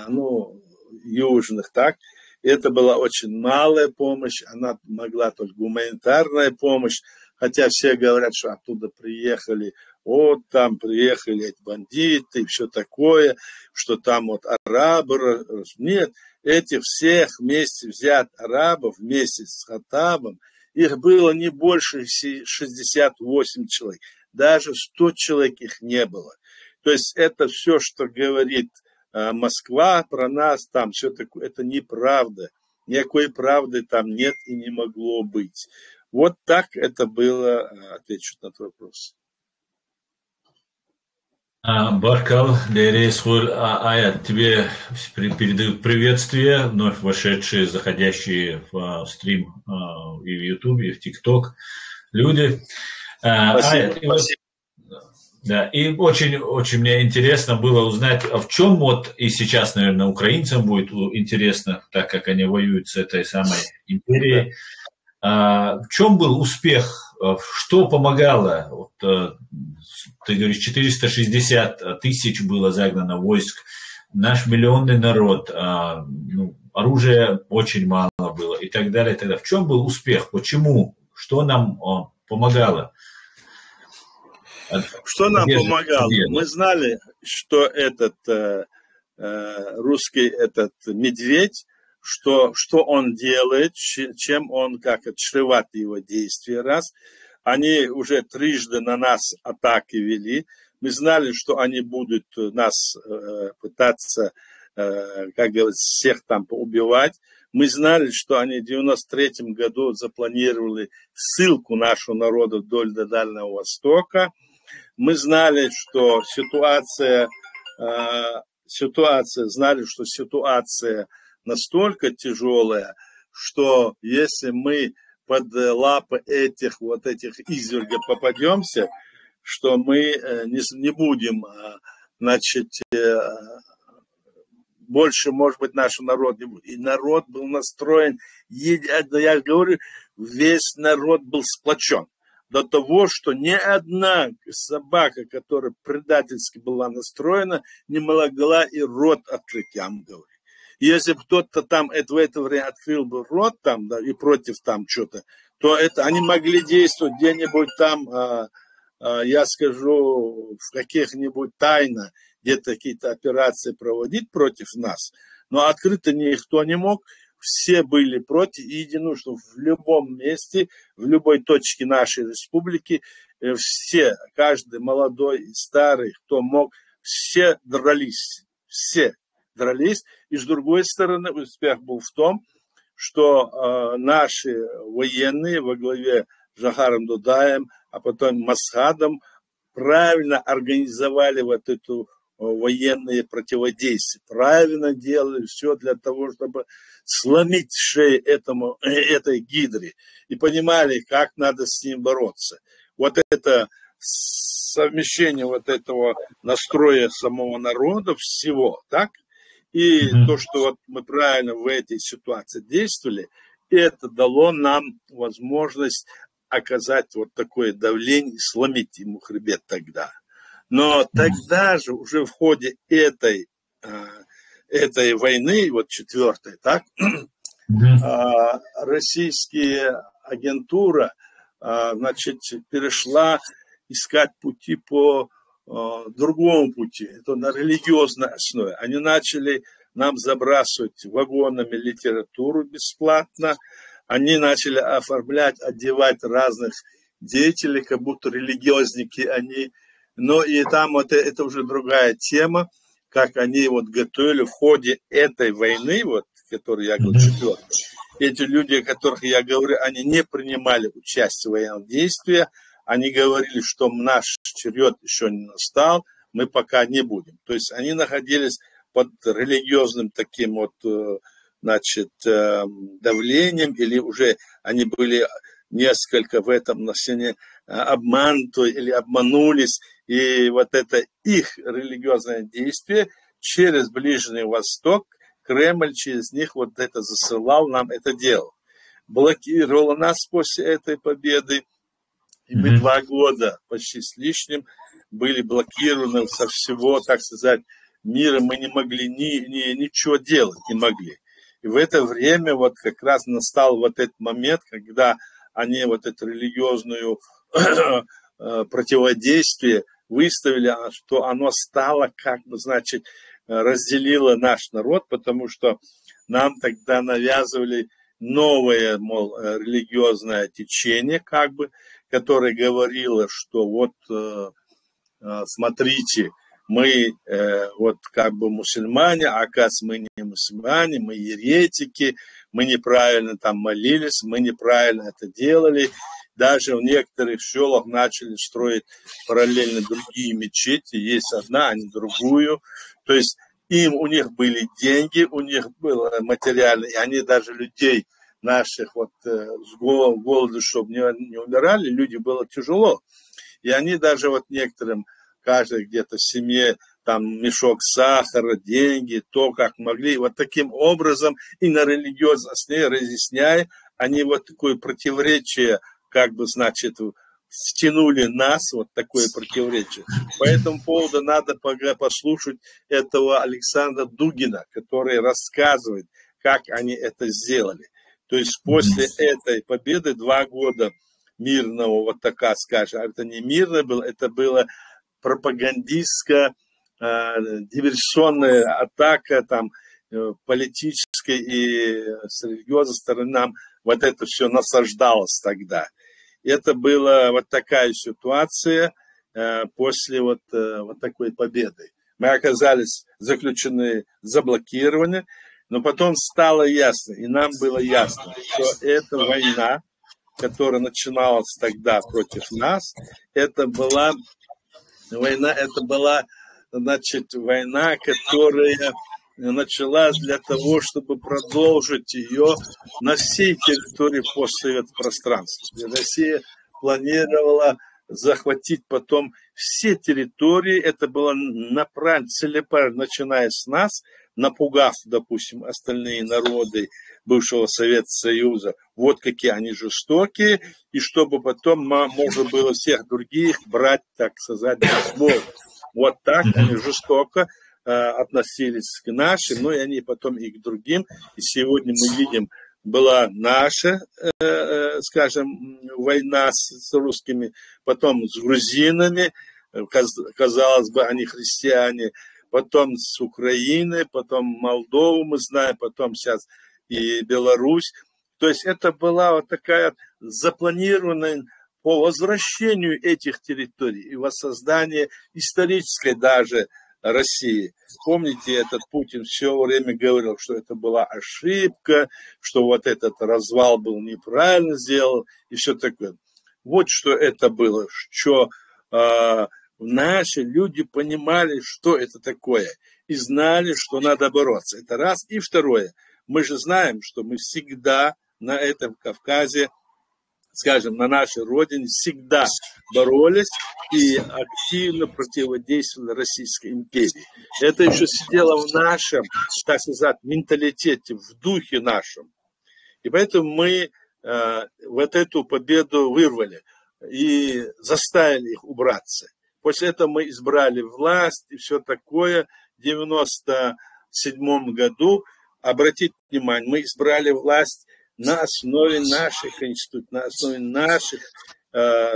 ну, южных, так. Это была очень малая помощь, она могла только гуманитарная помощь, хотя все говорят, что оттуда приехали, вот там приехали эти бандиты и все такое, что там вот арабы. Нет, этих всех вместе взят арабов, вместе с Хаттабом, их было не больше 68 человек, даже 100 человек их не было. То есть это все, что говорит Москва про нас, там все такое, это неправда. Никакой правды там нет и не могло быть. Вот так это было, отвечу на твой вопрос. Баркал, Лерейсхуль, Ая, тебе передают приветствие, вновь вошедшие, заходящие в стрим и в YouTube, и в TikTok люди. Спасибо. Да, и очень мне интересно было узнать, в чем вот, и сейчас, наверное, украинцам будет интересно, так как они воюют с этой самой империей, в чем был успех, что помогало? Вот, ты говоришь, 460 тысяч было загнано войск, наш миллионный народ, ну, оружия очень мало было и так далее, и так далее. В чем был успех? Почему? Что нам помогало? Что нам помогало? Мы знали, что этот русский, этот медведь, что он делает, чем он, как это, чреват его действия, раз. Они уже трижды на нас атаки вели. Мы знали, что они будут нас пытаться, как говорится, всех там поубивать. Мы знали, что они в 93-м году запланировали ссылку нашего народа вдоль до Дальнего Востока. Мы знали, что ситуация настолько тяжелая, что если мы под лапы этих извергов попадемся, что мы не будем, значит, больше, может быть, наш народ не будет. И народ был настроен, я говорю, весь народ был сплочен. До того, что ни одна собака, которая предательски была настроена, не могла и рот открыть, я вам говорю. Если бы кто-то там в это время открыл бы рот там, да, и против там что-то, то это они могли действовать где-нибудь там, я скажу, в каких-нибудь тайно, где-то какие-то операции проводить против нас. Но открыто никто не мог. Все были против, и едино, что в любом месте, в любой точке нашей республики, все, каждый молодой и старый, кто мог, все дрались. И с другой стороны, успех был в том, что наши военные во главе с Жохаром Дудаем, а потом Масхадом, правильно организовали вот эту военные противодействия, правильно делали все для того, чтобы сломить шею этой гидре, и понимали, как надо с ним бороться. Вот это совмещение вот этого настроя самого народа, всего, так? И то, что вот мы правильно в этой ситуации действовали, это дало нам возможность оказать вот такое давление и сломить ему хребет тогда. Но тогда же, уже в ходе этой войны, вот четвертой, так, российская агентура, значит, перешла искать пути по другому пути. Это на религиозной основе. Они начали нам забрасывать вагонами литературу бесплатно. они начали оформлять, одевать разных деятелей, как будто религиозники они. Но и там вот это уже другая тема, как они вот готовили в ходе этой войны, вот, которую я говорю, четвертая. Эти люди, о которых я говорю, они не принимали участие в военных действиях, они говорили, что наш черед еще не настал, мы пока не будем. То есть они находились под религиозным таким вот, значит, давлением, или уже они были несколько в этом отношении обмануты или обманулись, и вот это их религиозное действие через Ближний Восток, Кремль через них вот это засылал, нам это делал. Блокировал нас после этой победы, и мы 2 года почти с лишним были блокированы со всего, так сказать, мира, мы не могли ничего делать, не могли. И в это время вот как раз настал вот этот момент, когда они вот эту религиозную противодействие выставили, что оно стало, как бы, значит, разделило наш народ, потому что нам тогда навязывали новое, мол, религиозное течение, как бы, которое говорило, что вот, смотрите, мы вот как бы мусульмане, а оказывается, мы не мусульмане, мы еретики, мы неправильно там молились, мы неправильно это делали. Даже в некоторых селах начали строить параллельно другие мечети. Есть одна, а не другую. То есть у них были деньги, у них было материально, и они даже людей наших вот с голоду, чтобы не умирали, люди было тяжело. И они даже вот некоторым, каждой где-то в семье, там мешок сахара, деньги, то, как могли. Вот таким образом и на религиозной основе разъясняя, они вот такое противоречие, как бы, значит, стянули нас, вот такое противоречие. По этому поводу надо послушать этого Александра Дугина, который рассказывает, как они это сделали. То есть после этой победы 2 года мирного, вот такая, скажем, это не мирное было, это было пропагандистская, диверсионная атака, там, политической и с религиозной стороны нам вот это все насаждалось тогда. Это была вот такая ситуация после вот такой победы. Мы оказались заключены, заблокированы, но потом стало ясно, и нам было ясно, что эта война, которая начиналась тогда против нас, это была война, значит, война, которая началась для того, чтобы продолжить ее на всей территории постсоветского пространства. Россия планировала захватить потом все территории. Это было направлено целеположно, начиная с нас, напугав, допустим, остальные народы бывшего Советского Союза, вот какие они жестокие, и чтобы потом можно было всех других брать, так сказать, безбожно. Вот так они жестоко относились к нашим, но и они потом и к другим. И сегодня мы видим, была наша, скажем, война с русскими, потом с грузинами, казалось бы, они христиане, потом с Украиной, потом Молдову мы знаем, потом сейчас и Беларусь. То есть это была вот такая запланированная по возвращению этих территорий и воссозданию исторической даже России. Помните, этот Путин все время говорил, что это была ошибка, что вот этот развал был неправильно сделан и все такое. Вот что это было, что наши люди понимали, что это такое, и знали, что надо бороться. Это раз. И второе. Мы же знаем, что мы всегда на этом Кавказе, скажем, на нашей родине, всегда боролись и активно противодействовали Российской империи. Это еще сидело в нашем, так сказать, менталитете, в духе нашем. И поэтому мы вот эту победу вырвали и заставили их убраться. После этого мы избрали власть и все такое. В 1997 году, обратите внимание, мы избрали власть на основе наших институтов, на основе наших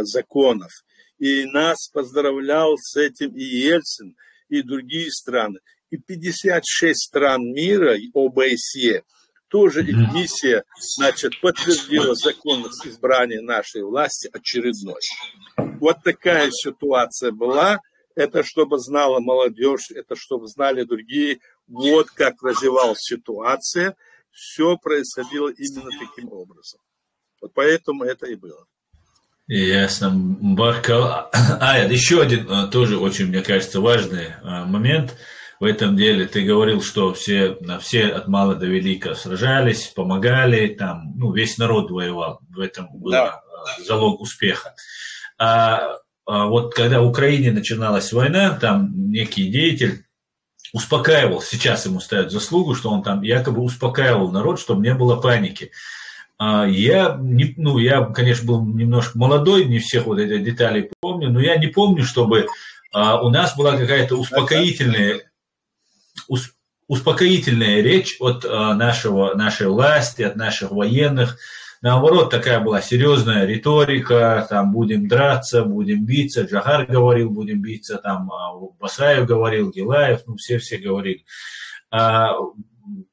законов. И нас поздравлял с этим и Ельцин, и другие страны. И 56 стран мира, ОБСЕ, тоже их миссия, значит, подтвердила законность избрания нашей власти очередной. Вот такая ситуация была. Это чтобы знала молодежь, это чтобы знали другие. Вот как развивалась ситуация. Все происходило именно таким образом. Вот поэтому это и было. Ясно. Баркал. Еще один тоже очень, мне кажется, важный момент в этом деле. Ты говорил, что все от мала до велика сражались, помогали, там, весь народ воевал. В этом был залог успеха. Вот когда в Украине начиналась война, там некий деятель успокаивал, сейчас ему ставят заслугу, что он там якобы успокаивал народ, чтобы не было паники. Я, конечно, был немножко молодой, не всех вот этих деталей помню, но я не помню, чтобы у нас была какая-то успокоительная речь от нашей власти, от наших военных. Наоборот, такая была серьезная риторика, там будем драться, будем биться. Джахар говорил, будем биться, там Басаев говорил, Гилаев, все говорили.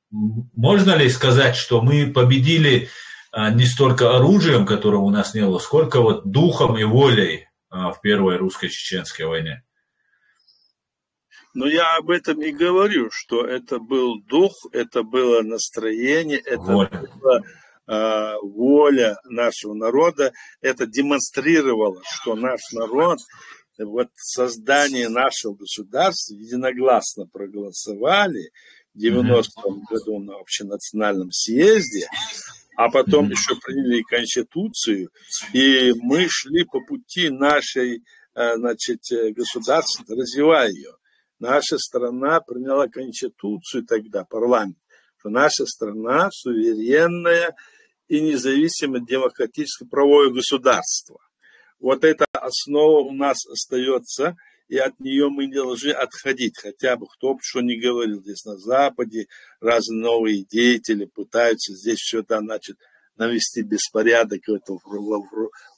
Можно ли сказать, что мы победили не столько оружием, которого у нас не было, сколько вот духом и волей в первой русско-чеченской войне? Но я об этом и говорю, что это был дух, это было настроение, это была воля нашего народа. Это демонстрировало, что наш народ вот создание нашего государства единогласно проголосовали в 90-м году на общенациональном съезде, а потом еще приняли Конституцию, и мы шли по пути нашей, государства, развивая ее. Наша страна приняла Конституцию тогда, парламент, что наша страна суверенная и независимое демократическое правовое государство. Вот эта основа у нас остается, и от нее мы не должны отходить. Хотя бы кто бы что ни говорил, здесь на Западе разные новые деятели пытаются здесь что-то, навести беспорядок в этом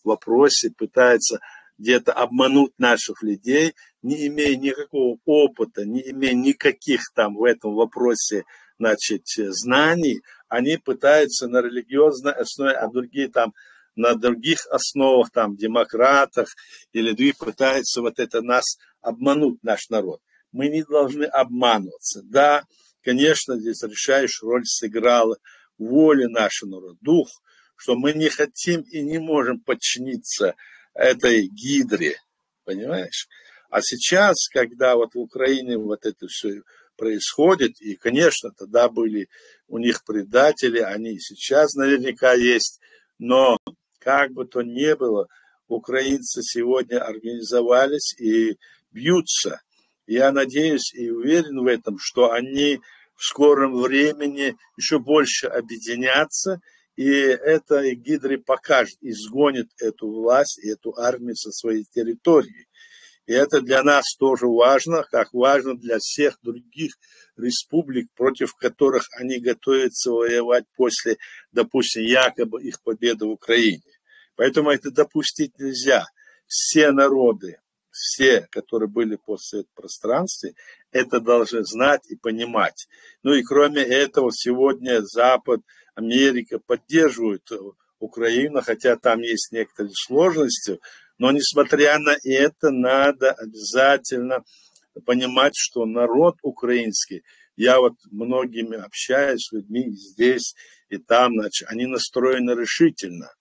вопросе, пытаются где-то обмануть наших людей, не имея никакого опыта, не имея никаких там в этом вопросе, знаний, они пытаются на религиозной основе, а другие там на других основах, там, демократах или другие пытаются вот это нас обмануть, наш народ. Мы не должны обманываться. Да, конечно, здесь решающую роль сыграла воля нашего народа, дух, что мы не хотим и не можем подчиниться этой гидре, понимаешь? А сейчас, когда вот в Украине вот это все происходит, и, конечно, тогда были у них предатели, они и сейчас наверняка есть, но как бы то ни было, украинцы сегодня организовались и бьются. Я надеюсь и уверен в этом, что они в скором времени еще больше объединятся, и это гидре покажет, изгонит эту власть и эту армию со своей территории. И это для нас тоже важно, как важно для всех других республик, против которых они готовятся воевать после, допустим, якобы их победы в Украине. Поэтому это допустить нельзя. Все народы, все, которые были в постпространстве, это должны знать и понимать. Ну и кроме этого, сегодня Запад, Америка поддерживают Украину, хотя там есть некоторые сложности, но несмотря на это, надо обязательно понимать, что народ украинский, я вот многими общаюсь с людьми здесь и там, они настроены решительно.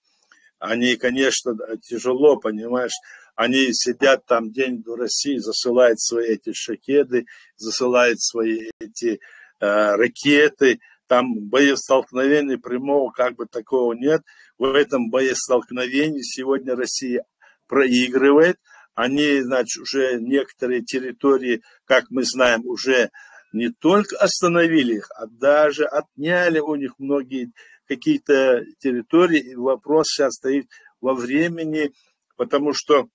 Они, конечно, тяжело, понимаешь, они сидят там день в России, засылают свои эти шахеды, засылают свои эти ракеты, там боестолкновения прямого как бы такого нет. В этом боестолкновении сегодня Россия проигрывает. Они, уже некоторые территории, как мы знаем, уже не только остановили их, а даже отняли у них многие какие-то территории. И вопрос сейчас стоит во времени, потому что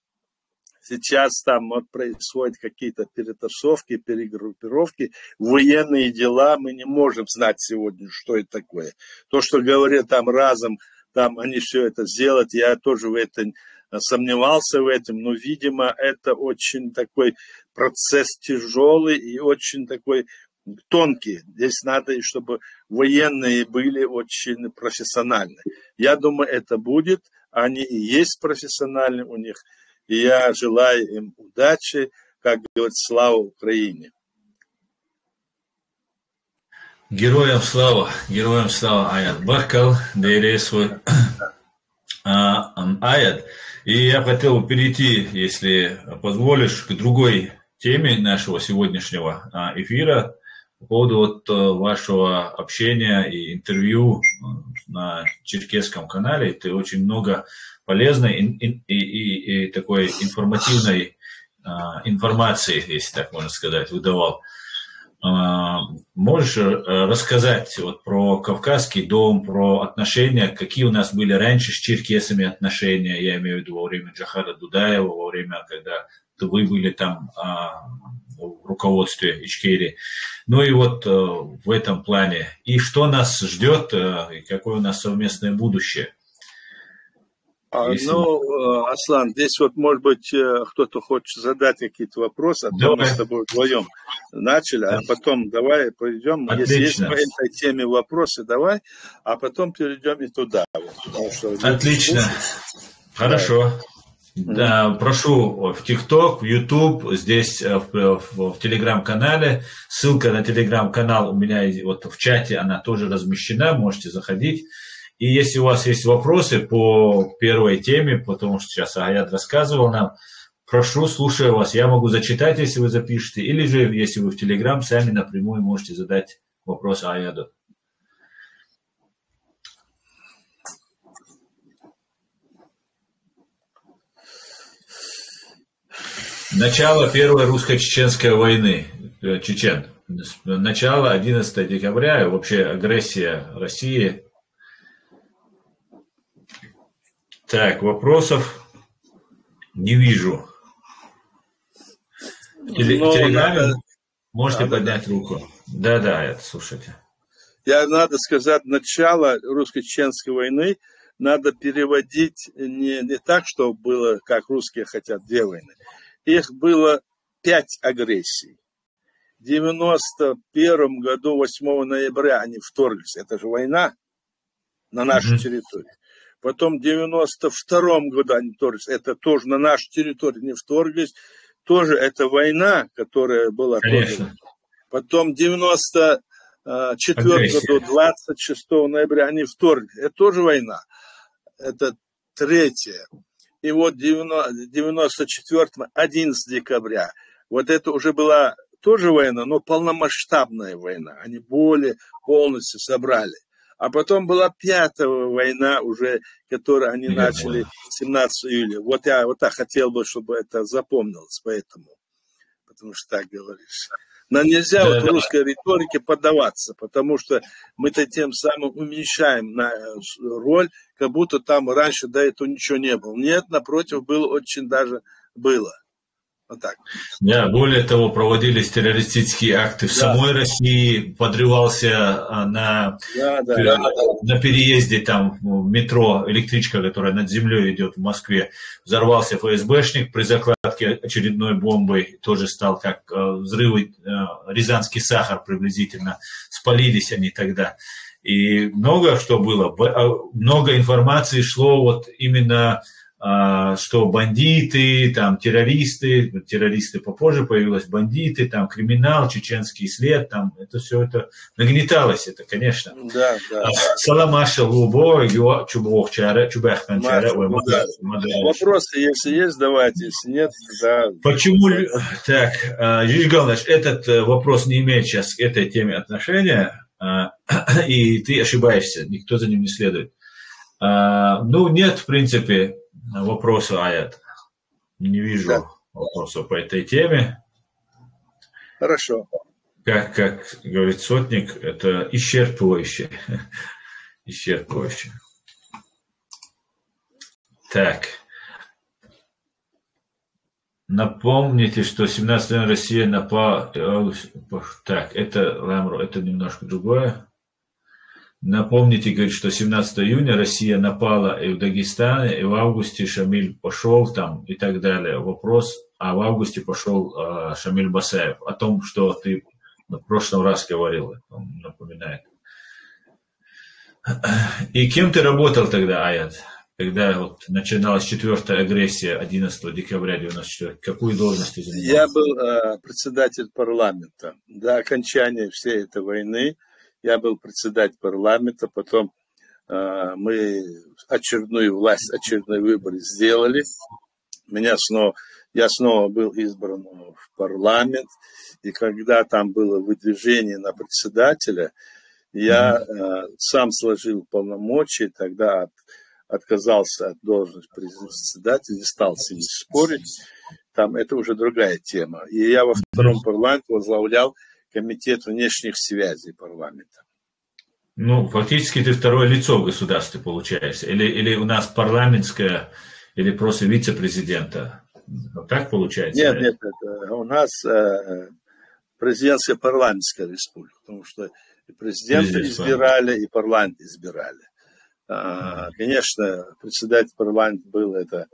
сейчас там происходят какие-то перетасовки, перегруппировки, военные дела, мы не можем знать сегодня, что это такое. То, что говорят там разом, там они все это сделают, я тоже в этом сомневался в этом, но, видимо, это очень такой процесс тяжелый и очень такой тонкие. Здесь надо, чтобы военные были очень профессиональны. Я думаю, это будет. Они и есть профессиональны у них. И я желаю им удачи, как говорят, слава Украине. Героям слава, Аят Баркал, Дейресвы, Аят. И я хотел бы перейти, если позволишь, к другой теме нашего сегодняшнего эфира по поводу вот вашего общения и интервью на черкесском канале. Ты очень много полезной и такой информативной информации, если так можно сказать, выдавал. Можешь рассказать вот про Кавказский дом, про отношения, какие у нас были раньше с черкесами отношения, я имею в виду во время Джохара Дудаева, во время, когда вы были там в руководстве Ичкерии. Ну и вот в этом плане. И что нас ждет, и какое у нас совместное будущее? Аслан, здесь вот, может быть, кто-то хочет задать какие-то вопросы, а то мы с тобой вдвоем начали, а потом давай пойдем. Если есть по этой теме вопросы, давай, а потом перейдем и туда. Отлично. Хорошо. Да, прошу в ТикТок, в Ютуб, здесь в Телеграм-канале. Ссылка на Телеграм-канал у меня вот в чате, она тоже размещена, можете заходить. И если у вас есть вопросы по первой теме, потому что сейчас Аят рассказывал нам, прошу, слушаю вас, я могу зачитать, если вы запишете, или же, если вы в Телеграм, сами напрямую можете задать вопрос Аяду. Начало Первой русско-чеченской войны, чечен. Начало 11 декабря, вообще агрессия России. Так, вопросов не вижу. В Телеграме можете поднять руку. Да, это слушайте. Надо сказать, начало русско-чеченской войны надо переводить не так, что было, как русские хотят, 2 войны. Их было 5 агрессий. В 91 году, 8 ноября, они вторглись. Это же война на нашу территорию. Потом в 92 году они вторглись. Это тоже на нашу территорию не вторглись. Тоже это война, которая была. Тоже. Потом в 94 году, 26 ноября, они вторглись. Это тоже война. Это 3-я. И вот в 94-м, 11 декабря. Вот это уже была тоже война, но полномасштабная война. Они более полностью собрали. А потом была 5-я война уже, которую они начали 17 июля. Вот я вот так хотел бы, чтобы это запомнилось, поэтому. Потому что так говоришь. Но нельзя вот русской риторике поддаваться, потому что мы-то тем самым уменьшаем роль, как будто там раньше до этого ничего не было. Нет, напротив, было очень даже было. Вот так. Да, более того, проводились террористические акты в самой России, подрывался на переезде там в метро электричка, которая над землей идет в Москве, взорвался ФСБшник при закладке очередной бомбой, тоже стал как взрывы, рязанский сахар приблизительно, спалились они тогда. И много что было, много информации шло вот именно, что бандиты, там террористы попозже появилось, бандиты, там криминал, чеченский след, там это все это нагнеталось, это, конечно. Да. Саламаша Лубо, Чубохчара, Чубахманчара. Вопросы, если есть, давайте, если нет, да. Почему, так, Юрий Галныч, этот вопрос не имеет сейчас к этой теме отношения, и ты ошибаешься, никто за ним не следует. Ну, нет, в принципе, вопроса, Аят. Не вижу вопросов по этой теме. Хорошо. Как говорит Сотник, это исчерпывающе. Так. Напомните, что 17 Россия напала... Так, это Ламру, это немножко другое. Напомните, говорит, что 17 июня Россия напала и в Дагестане, и в августе Шамиль пошел там и так далее. Вопрос, а в августе пошел Шамиль Басаев. О том, что ты В прошлый раз говорил, он напоминает. И кем ты работал тогда, Аят? Когда вот начиналась 4-я агрессия 11 декабря 1994, какую должность ты занимал? Я был председатель парламента. До окончания всей этой войны я был председатель парламента, потом мы очередную власть, очередной выбор сделали. Я снова был избран в парламент, и когда там было выдвижение на председателя, я сам сложил полномочия, тогда отказался от должности председателя, не стал с ними спорить. Там это уже другая тема. И я во втором парламенте возглавлял комитет внешних связей парламента. Ну, фактически ты второе лицо в государстве, получается. Или у нас парламентское, или просто вице-президента. Вот так получается? Нет, это у нас президентская парламентская республика, потому что и президента избирали, и парламент избирали. Конечно, председатель парламента был это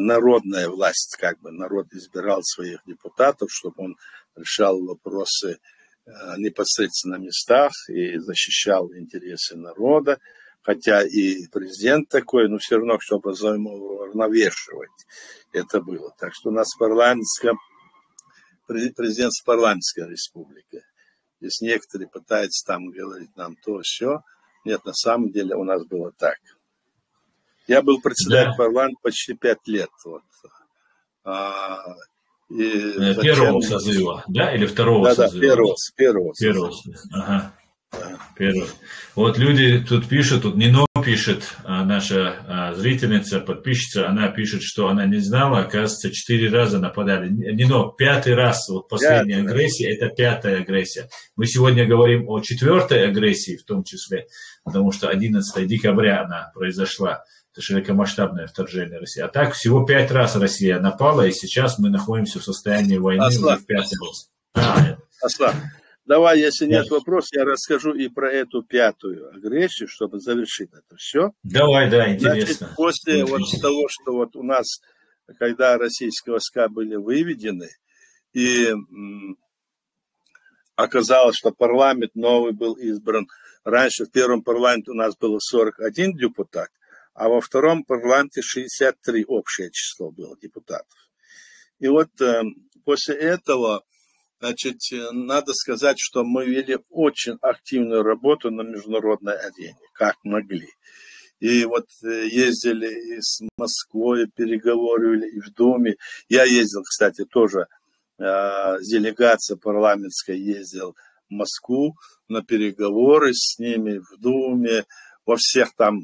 народная власть, как бы народ избирал своих депутатов, чтобы он решал вопросы непосредственно на местах и защищал интересы народа, хотя и президент такой, но все равно, чтобы уравновешивать это было. Так что у нас президентская парламентская республика. Здесь некоторые пытаются там говорить нам то, все. Нет, на самом деле у нас было так. Я был председателем парламента почти 5 лет. Вот. Первого созыва, да? Или второго созыва? Первого. Ага. Первый. Вот люди тут пишут, тут Нино пишет, наша зрительница, подписчица, она пишет, что она не знала, оказывается, 4 раза нападали. Нино, 5-й раз, вот последняя агрессия, это 5-я агрессия. Мы сегодня говорим о 4-й агрессии в том числе, потому что 11 декабря она произошла. Это широкомасштабное вторжение России. А так всего 5 раз Россия напала, и сейчас мы находимся в состоянии войны уже в 5-й раз. Аслан, давай, если нет вопросов, я расскажу и про эту 5-ю агрессию, чтобы завершить это все. Давай, да, интересно. Значит, после вот того, что вот у нас, когда российские войска были выведены, и оказалось, что парламент новый был избран. Раньше в первом парламенте у нас было 41 депутат, а во втором парламенте 63 общее число было депутатов. И вот после этого, значит, надо сказать, что мы вели очень активную работу на международной арене, как могли. И вот ездили из Москвы, переговаривали и в Думе. Я ездил, кстати, тоже, делегация парламентская ездил в Москву на переговоры с ними в Думе. Во всех там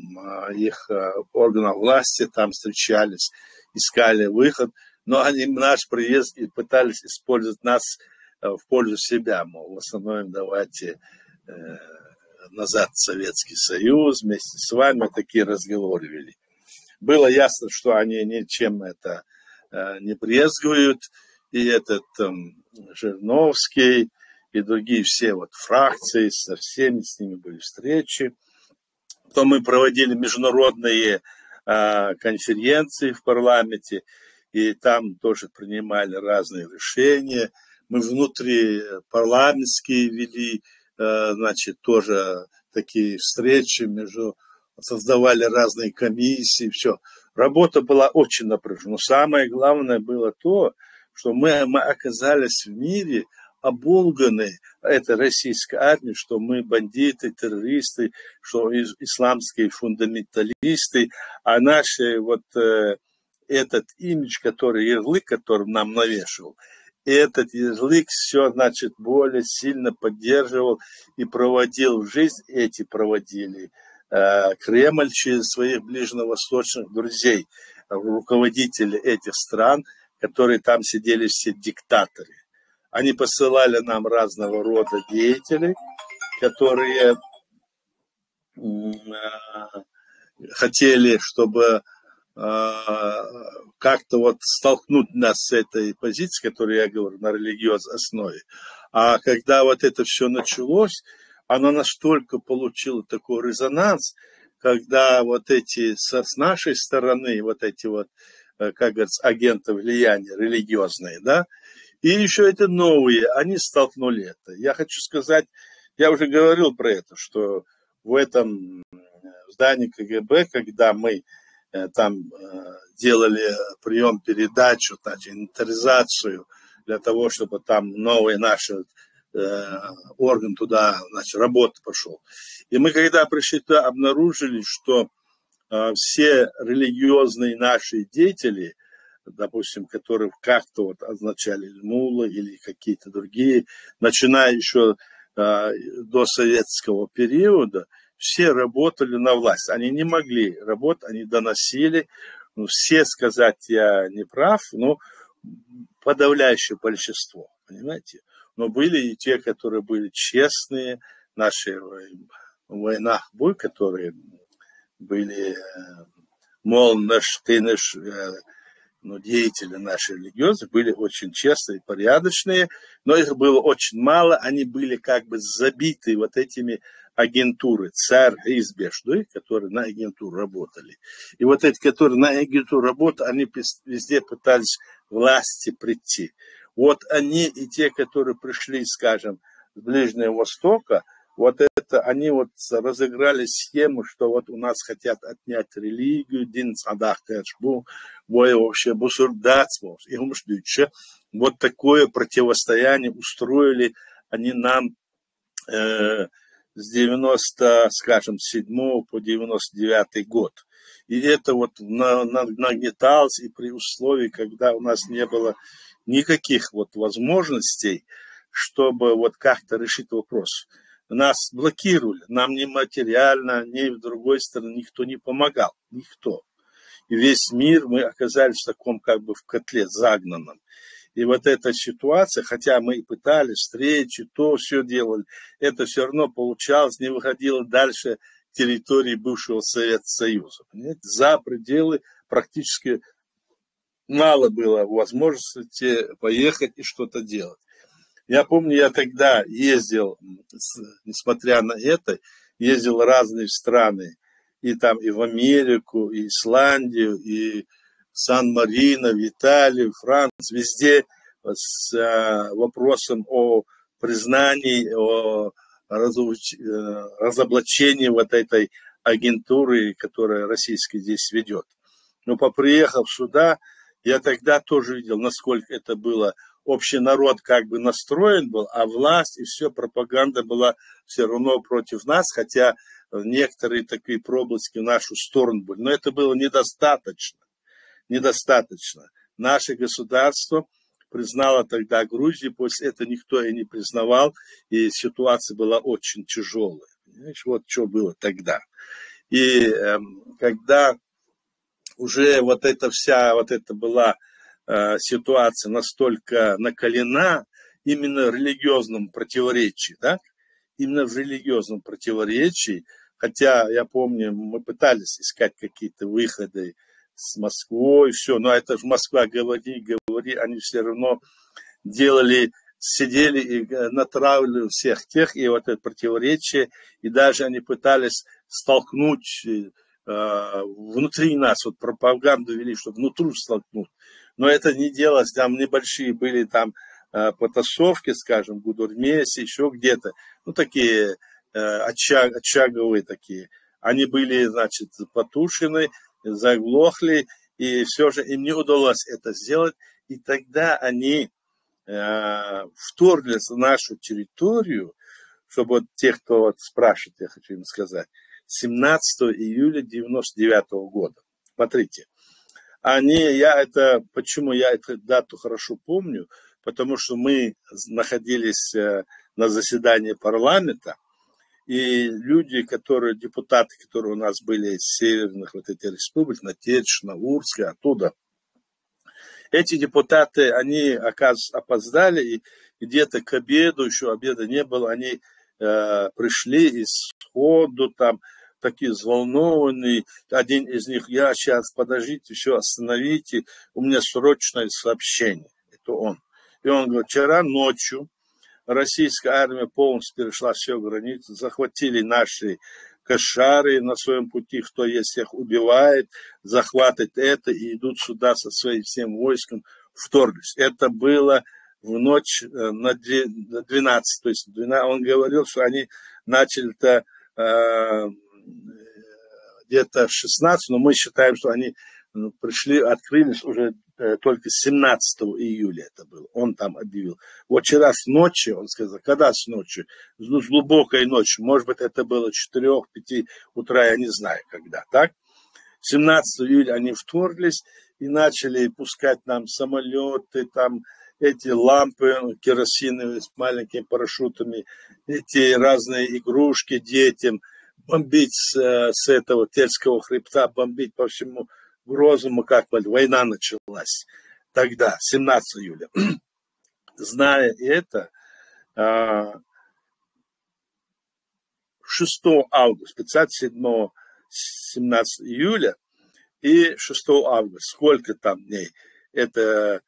их органах власти там встречались, искали выход. Но они наш приезд и пытались использовать нас в пользу себя. Мол, в основном давайте назад в Советский Союз, вместе с вами такие разговоры вели. Было ясно, что они ничем это не брезгуют. И этот Жириновский, и другие все вот фракции, со всеми с ними были встречи. Потом мы проводили международные конференции в парламенте, и там тоже принимали разные решения. Мы внутри парламентские вели, значит, тоже такие встречи, создавали разные комиссии, все. Работа была очень напряжена. Но самое главное было то, что мы оказались в мире оболганы этой российской армией, что мы бандиты, террористы, что исламские фундаменталисты, а наш вот этот имидж, ярлык, который нам навешивал, этот ярлык все, значит, более сильно поддерживал и проводил в жизнь, проводили Кремль через своих ближневосточных друзей, руководители этих стран, которые там сидели все диктаторы. Они посылали нам разного рода деятелей, которые хотели, чтобы как-то вот столкнуть нас с этой позицией, которую я говорю, на религиозной основе. А когда вот это все началось, оно настолько получило такой резонанс, когда вот эти с нашей стороны, вот эти вот, как говорится, агенты влияния религиозные, да, И еще эти новые, они столкнули это. Я хочу сказать, я уже говорил про это, что в этом здании КГБ, когда мы там делали прием-передачу, значит, инвентаризацию для того, чтобы там новый наш орган туда, значит, работа пошел. И мы, когда пришли туда, обнаружили, что все религиозные наши деятели, допустим, которые как-то вот означали муллы или какие-то другие, начиная еще до советского периода, все работали на власть. Они не могли работать, они доносили. Ну, все сказать я не прав, но подавляющее большинство, понимаете? Но были и те, которые были честные, наши войнах, которые были но деятели нашей религиозные были очень честные, порядочные, но их было очень мало, они были как бы забиты вот этими агентуры, царь и избежды, которые на агентуру работали. И вот эти, которые на агентуру работали, они везде пытались к власти прийти. Вот они и те, которые пришли, скажем, с Ближнего Востока, вот это, они вот разыграли схему, что вот у нас хотят отнять религию, вот такое противостояние устроили они нам с 90, скажем, 7 по 99 год. И это вот нагнеталось и при условии, когда у нас не было никаких вот возможностей, чтобы вот как-то решить вопрос. Нас блокировали, нам ни материально, ни с другой стороны никто не помогал, никто. И весь мир мы оказались в таком как бы в котле загнанном. И вот эта ситуация, хотя мы и пытались, встречи, то все делали, это все равно получалось, не выходило дальше территории бывшего Советского Союза. Понимаете? За пределы практически мало было возможности поехать и что-то делать. Я помню, я тогда ездил, несмотря на это, ездил в разные страны, и там и в Америку, и Исландию, и Сан-Марино, в Италию, Францию, везде с вопросом о признании, о разоблачении вот этой агентуры, которая российская здесь ведет. Но приехав сюда, я тогда тоже видел, насколько это было. Общий народ как бы настроен был, а власть и все, пропаганда была все равно против нас, хотя некоторые такие проблески в нашу сторону были. Но это было недостаточно. Недостаточно. Наше государство признало тогда Грузию, после этого никто и не признавал, и ситуация была очень тяжелая. Понимаешь, вот что было тогда. И когда уже вот эта вся, вот это была ситуация настолько накалена именно в религиозном противоречии, да? Именно в религиозном противоречии, хотя, я помню, мы пытались искать какие-то выходы с Москвой, все, но это же Москва, говори, они все равно делали, сидели и натравливали всех тех, и вот это противоречие, и даже они пытались столкнуть внутри нас, вот пропаганду вели, чтобы внутрь столкнуть. Но это не делалось, там небольшие были там потасовки, скажем, в Гудурмесе, еще где-то, ну, такие очаговые такие. Они были, значит, потушены, заглохли, и все же им не удалось это сделать. И тогда они вторглись в нашу территорию, чтобы вот те, кто вот спрашивает, я хочу им сказать, 17 июля 1999 года. Смотрите. Почему я эту дату хорошо помню? Потому что мы находились на заседании парламента, и люди, депутаты, которые у нас были из северных вот этих республик, Натечна, Урска, оттуда, эти депутаты, они, оказывается, опоздали, и где-то к обеду, еще обеда не было, они пришли и сходу там, такие взволнованные. Один из них: я сейчас, подождите, все, остановите, у меня срочное сообщение. Это он. И он говорит: вчера ночью российская армия полностью перешла все границы, захватили наши кошары на своем пути, кто есть, всех убивает, захватывает это, и идут сюда со своим всем войском, вторглись. Это было в ночь на 12. То есть он говорил, что они начали-то где-то 16, но мы считаем, что они пришли, открылись уже только 17 июля это было. Он там объявил. Вот вчера с ночи, он сказал, когда с ночи? С глубокой ночи. Может быть, это было 4-5 утра, я не знаю, когда. Так? 17 июля они вторглись и начали пускать нам самолеты, там эти лампы керосиновые с маленькими парашютами, эти разные игрушки детям, бомбить с этого Тельского хребта, бомбить по всему Грозному, как война началась тогда, 17 июля. Зная это, 6 августа, 57-17 июля и 6 августа, сколько там дней? Это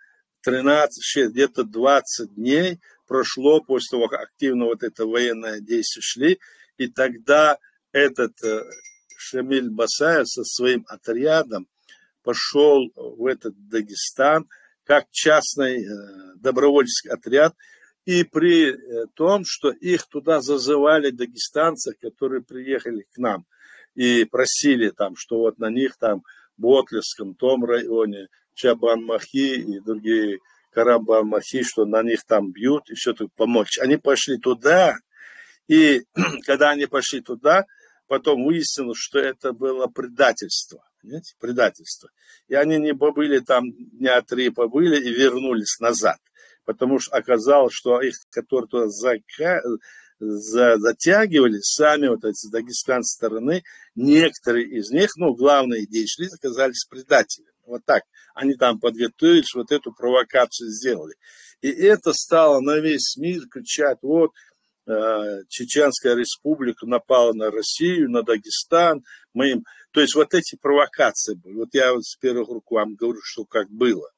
13, где-то 20 дней прошло после того, как активно вот это военное действие шли, и тогда этот Шамиль Басаев со своим отрядом пошел в этот Дагестан как частный добровольческий отряд, и при том, что их туда зазывали дагестанцы, которые приехали к нам и просили там, что вот на них там в Ботлевском, том районе, Чабан-Махи и другие Карабан-Махи, что на них там бьют и все-таки помочь. Они пошли туда, и когда они пошли туда, потом выяснилось, что это было предательство. Понимаете? Предательство. И они не побыли там дня 3, побыли и вернулись назад. Потому что оказалось, что их, которые туда затягивали, сами вот эти дагестанской стороны, некоторые из них, главные деятели, оказались предателями. Вот так. Они там подготовились, вот эту провокацию сделали. И это стало на весь мир кричать, вот, Чеченская республика напала на Россию, на Дагестан. То есть вот эти провокации были. Вот я с первых рук вам говорю, что как было.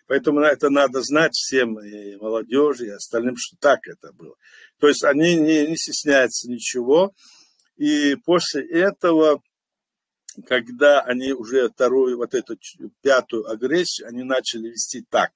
Поэтому это надо знать всем, и молодежи, и остальным, что так это было. То есть они не стесняются ничего. И после этого, когда они уже вторую, вот эту 5-ю агрессию, они начали вести так.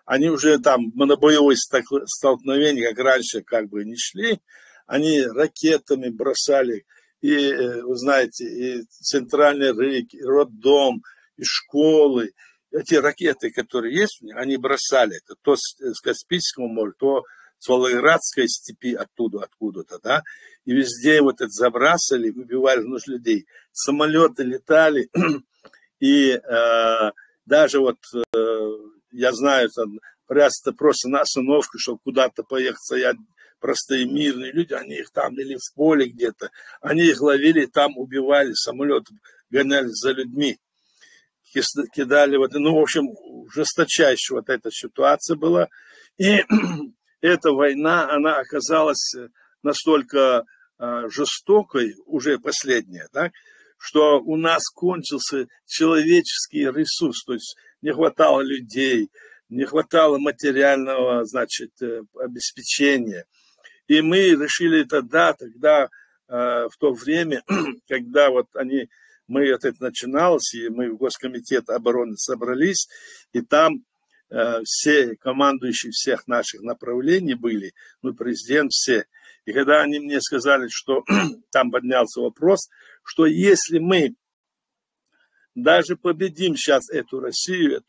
Они уже там на боевое столкновение, как раньше, как бы не шли. Они ракетами бросали, и, вы знаете, и центральный рейк, и роддом, и школы. Эти ракеты, которые есть, они бросали. Это то с Каспийского моря, то с Волгоградской степи откуда-то, да. И везде вот это забрасывали, убивали людей. Самолеты летали, и даже вот... Я знаю, там просто на остановку, чтобы куда-то поехать, стоят простые мирные люди, они их там или в поле где-то, они их ловили, там убивали, самолеты гоняли за людьми, кидали, в общем, жесточайшая вот эта ситуация была. И эта война, она оказалась настолько жестокой, уже последняя, так, что у нас кончился человеческий ресурс, то есть не хватало людей, не хватало материального, обеспечения. И мы решили тогда в то время, когда это начиналось, и мы в Госкомитет обороны собрались, и там все командующие всех наших направлений были, президент все. И когда они мне сказали, что там поднялся вопрос, что если мы даже победим сейчас эту Россию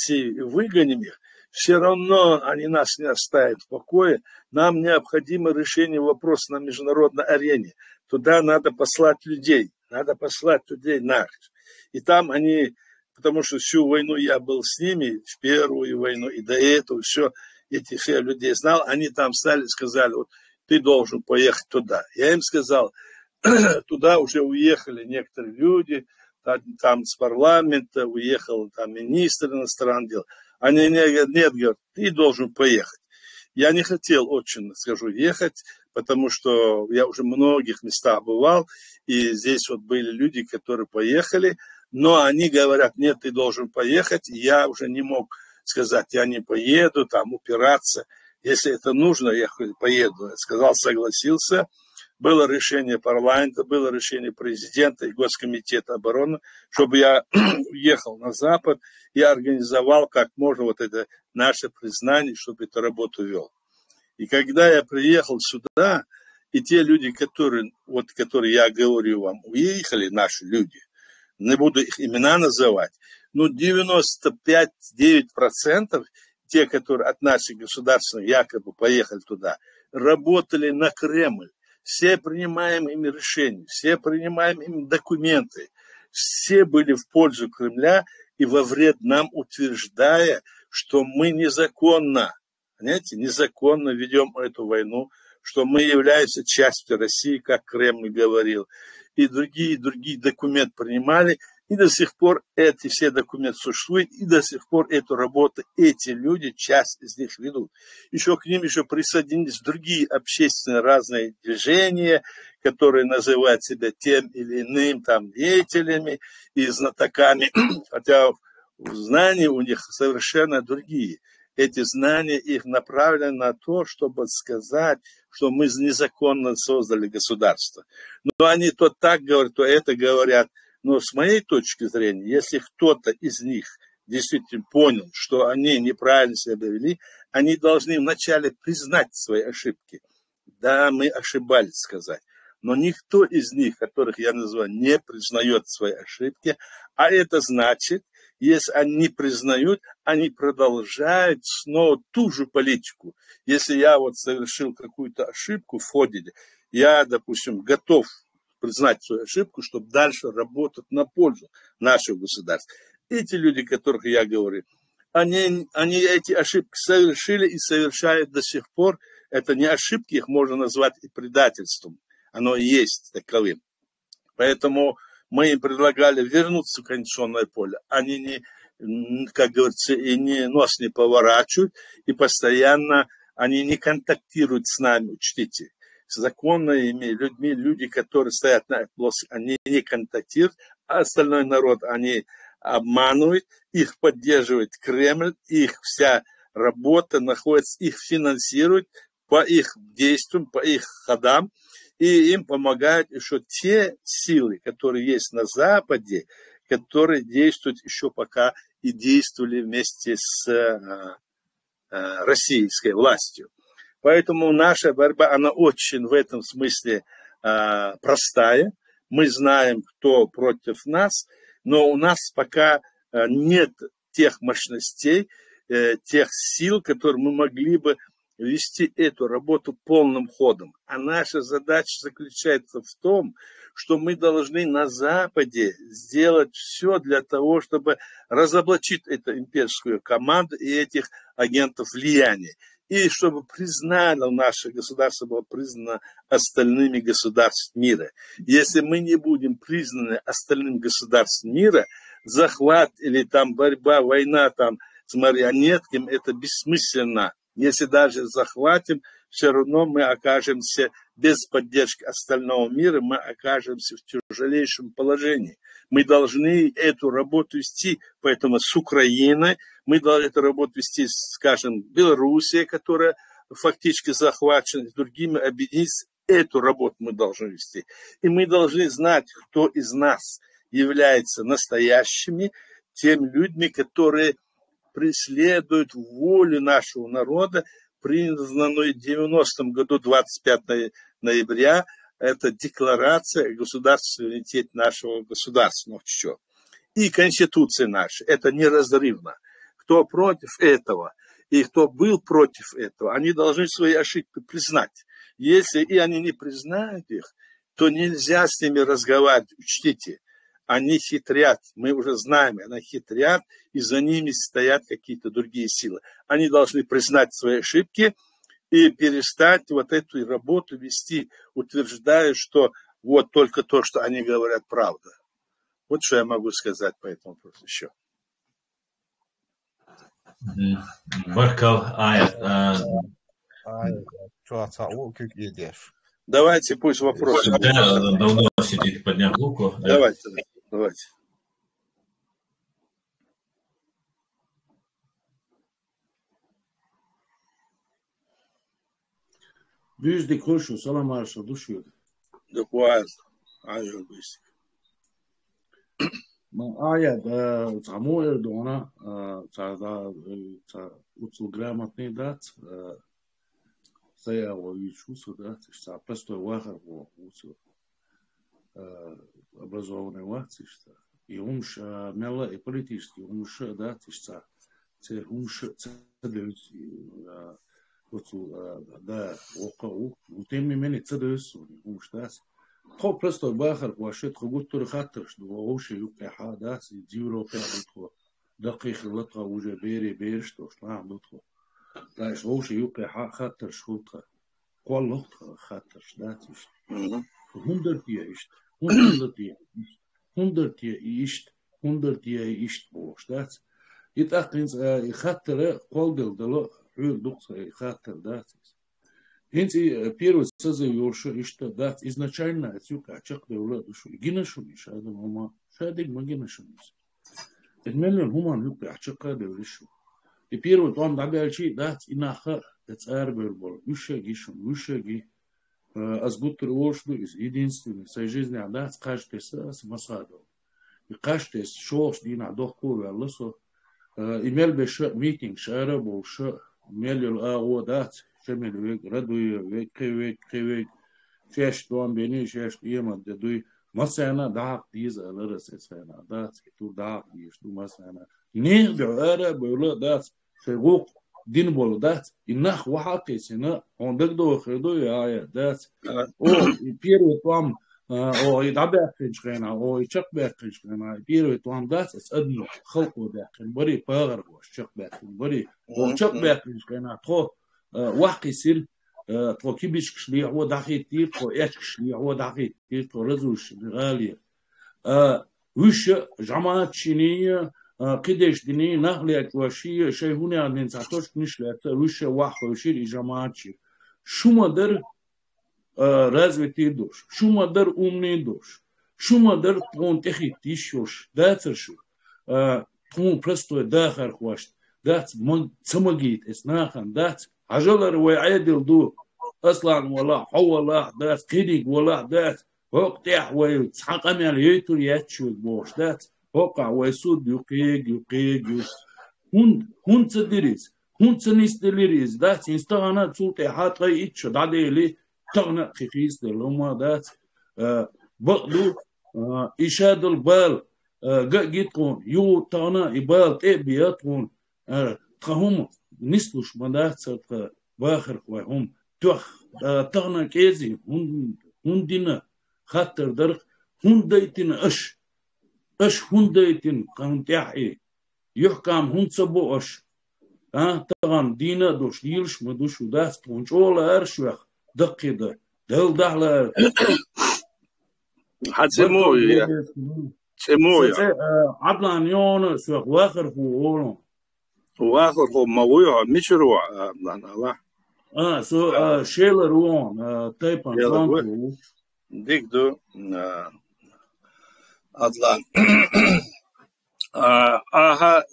и выгоним их, все равно они нас не оставят в покое. Нам необходимо решение вопроса на международной арене. Туда надо послать людей нахуй. И там они, потому что всю войну я был с ними, в первую войну и до этого, все, этих всех людей знал, они там стали, сказали, вот ты должен поехать туда. Я им сказал, туда уже уехали некоторые люди, там с парламента уехал там министр иностранных дел. Они нет, говорят, ты должен поехать. Я не хотел очень, ехать, потому что я уже в многих местах бывал, и здесь вот были люди, которые поехали, но они говорят, нет, ты должен поехать, и я уже не мог сказать, я не поеду, там упираться. Если это нужно, я поеду. Я сказал, согласился, было решение парламента, было решение президента и Госкомитета обороны, чтобы я уехал на Запад и организовал как можно вот это наше признание, чтобы эту работу вел. И когда я приехал сюда, и те люди, которые я говорю вам, уехали, наши люди, не буду их имена называть, но 95-9% те, которые от наших государственных якобы поехали туда, работали на Кремль. Все принимаем ими решения, все принимаем ими документы. Все были в пользу Кремля и во вред нам, утверждая, что мы незаконно, понимаете, незаконно ведем эту войну, что мы являемся частью России, как Кремль говорил. И другие документы принимали. И до сих пор эти все документы существуют, и до сих пор эту работу эти люди, часть из них ведут. Еще к ним присоединились другие общественные разные движения, которые называют себя тем или иным там деятелями и знатоками, хотя знания у них совершенно другие. Эти знания их направлены на то, чтобы сказать, что мы незаконно создали государство. Но они то так говорят, то это говорят. Но с моей точки зрения, если кто-то из них действительно понял, что они неправильно себя вели, они должны вначале признать свои ошибки. Да, мы ошибались, сказать. Но никто из них, которых я называю, не признает свои ошибки. А это значит, если они не признают, они продолжают снова ту же политику. Если я совершил какую-то ошибку в ходе, я, допустим, готов признать свою ошибку, чтобы дальше работать на пользу нашего государства. Эти люди, о которых я говорю, они эти ошибки совершили и совершают до сих пор. Это не ошибки, их можно назвать и предательством. Оно и есть таковым. Поэтому мы им предлагали вернуться в конституционное поле. Они не, как говорится, и нос не поворачивают, и постоянно они не контактируют с нами, учтите. С законными людьми, люди, которые стоят на этой плоскости, они не контактируют, а остальной народ они обманывают, их поддерживает Кремль, их вся работа находится, их финансируют по их действиям, по их ходам, и им помогают еще те силы, которые есть на Западе, которые действуют еще пока и действовали вместе с российской властью. Поэтому наша борьба, она очень в этом смысле простая. Мы знаем, кто против нас, но у нас пока нет тех мощностей, тех сил, которые мы могли бы вести эту работу полным ходом. А наша задача заключается в том, что мы должны на Западе сделать все для того, чтобы разоблачить эту имперскую команду и этих агентов влияния. И чтобы признано наше государство было признано остальными государствами мира. Если мы не будем признаны остальным государством мира, захват или там борьба, война там с марионетками, это бессмысленно. Если даже захватим, все равно мы окажемся без поддержки остального мира, мы окажемся в тяжелейшем положении. Мы должны эту работу вести, поэтому с Украиной, мы должны эту работу вести, скажем, Белоруссией, которая фактически захвачена, с другими объединиться. Эту работу мы должны вести. И мы должны знать, кто из нас является настоящими, теми людьми, которые преследуют волю нашего народа, признанную в 90-м году, 25 ноября, это декларация о государственном суверенитете нашего государства. Ну, что? И Конституция наша, это неразрывно. Кто против этого и кто был против этого, они должны свои ошибки признать. Если и они не признают их, то нельзя с ними разговаривать. Учтите, они хитрят, мы уже знаем, они хитрят, и за ними стоят какие-то другие силы. Они должны признать свои ошибки и перестать вот эту работу вести, утверждая, что вот только то, что они говорят, правда. Вот что я могу сказать по этому вопросу еще. Баркал, Давайте, пусть вопрос. Да, давно сидит, подняв руку. Давайте. Büyüzdük hoşu, salam arşa, duşuyordu. Докуаз. Айо быстро. آیا تمو اردونا تا ucul gрамотный дат saya учусь дат что просто вахар уцу образованный вахти что и умш мела и политический умш дат что це умш цедус уцу да оку утеми мени цедус умш дат خب просто باخر واشيت خبوت تر خاطرش دو ووش يوقع حادث يجيرو كاعدخو دقيق لطغة وجا بيري بيرشتو شلام لطغو لاش ووش يوقع خاطر شوطغة قول لطغة خاطرش داتش هندرتيا إشت بوش دات يتأقنز يخاطر قول دلو حير دقصة خاطر داتش Инти первый созыв Йорша и что да изначально отсюда ачак девла душу гинашуми шада мама шадик магинашумис. Эдмелен хуман юк ачака девлишу. И первый там дабялчи да инаха эцарбербол ушаги азгутр оршду из единственной в своей жизни да скажете с масадо. И каждый шош дина дохку велосо имел бы митинг шара больше мелил аодат شمل ويك ردوي ويك فيش دوام بيني فيش يما دوي مثلا داق ديز الرس اسنا دات تو داق ديش تو مثلا نيه بعاره بولا دات فوق دين بول دات انخ وحقي سنا عندك دو خدو يا دات او بيرو توام او يدبع كنجنا او يشق كنجنا بيرو توام دات اسدنو خلقو داخل بري باغر وشق بري وشق كنجنا تو واحد يصير توكي بيش كشلي هو دقيق تير تو إيش كشلي هو دقيق تير تو رزوش غالية وش جماعة شينية قديش دني نخليك وشيء شيء هنا من ساتوش نشلت وش واحد وشير جماعة شير شو ما در развитый دوش شو ما در умный دوش شو ما در تون تخي تيشوش داترشو تون برستو داخل خواشت دات من سمجيت اسناخن دات عجلر ويعادل دو اصلا ولا حولا دات كيديك ولا دات وقتح ويتحقم على يتو ياتشو بوش دات وقع ويسود يقيق هون تدريس هون تنستليريز دات انستغانا تسولتي حاطة يتشو دادي لي تغنى خيخيس دلوما دات بقدو إشاد البال جيتكون يو تغنى إبال تيبياتكون تهم نسلوش مدات باخر وهم توخ تغنى كيزي هون دينا خاطر درخ هون دايتين اش هون دايتين قام تحقي يحكم هون سبو اش تغن دينا دوش يلش مدوش وداس تونشول ارشوخ دقي ده دل دحلا حد سموي عبلان يون سوخ واخر هو واخر هو موضوع مشروع الله سو شيلر وون تايبان كونترو ديك دو أطلع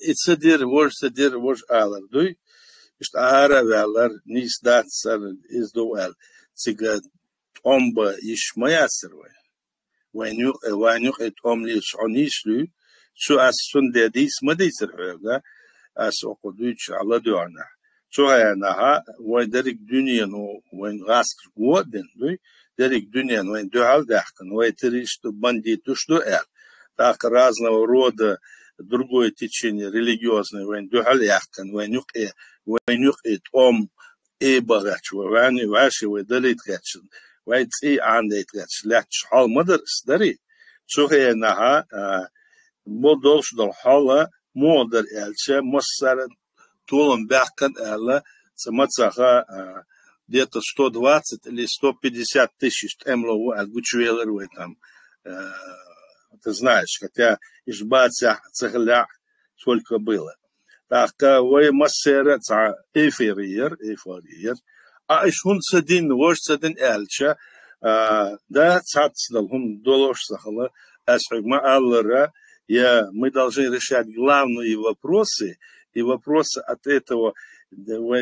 اتسدير وش آلر دوي اشت آره والر نیست دات سر از دو ال سیگا أمبا إيش ما ياسر وينيو ات أمليش عنيش لو شو أسون ديس ما ديسر هذا أس أقدوش على دوعنا شو هي نها ويدرك دنيا نو وين غاسك قوتن دوي درك دنيا وين دوال دحكن ويتريش تو бандитуш до эл так разного рода другое течение религиозное вен дуал яхкан вен юк ом багач вен ваши выдалит гачн вен ци андет гач лач хал мадр стари шухе наха модолш дол хала модер элче моссар тулом бахкан эла самацаха где-то 120 или 150 тысяч эмлову от Гучуэлэр там, ты знаешь, хотя Ишбатя цегля сколько было. Так, вы массера эфирир, а ишун садин, вож садин эльча, да, цацдалхун долош сахала, асхигма аллара, мы должны решать главные вопросы, и вопросы от этого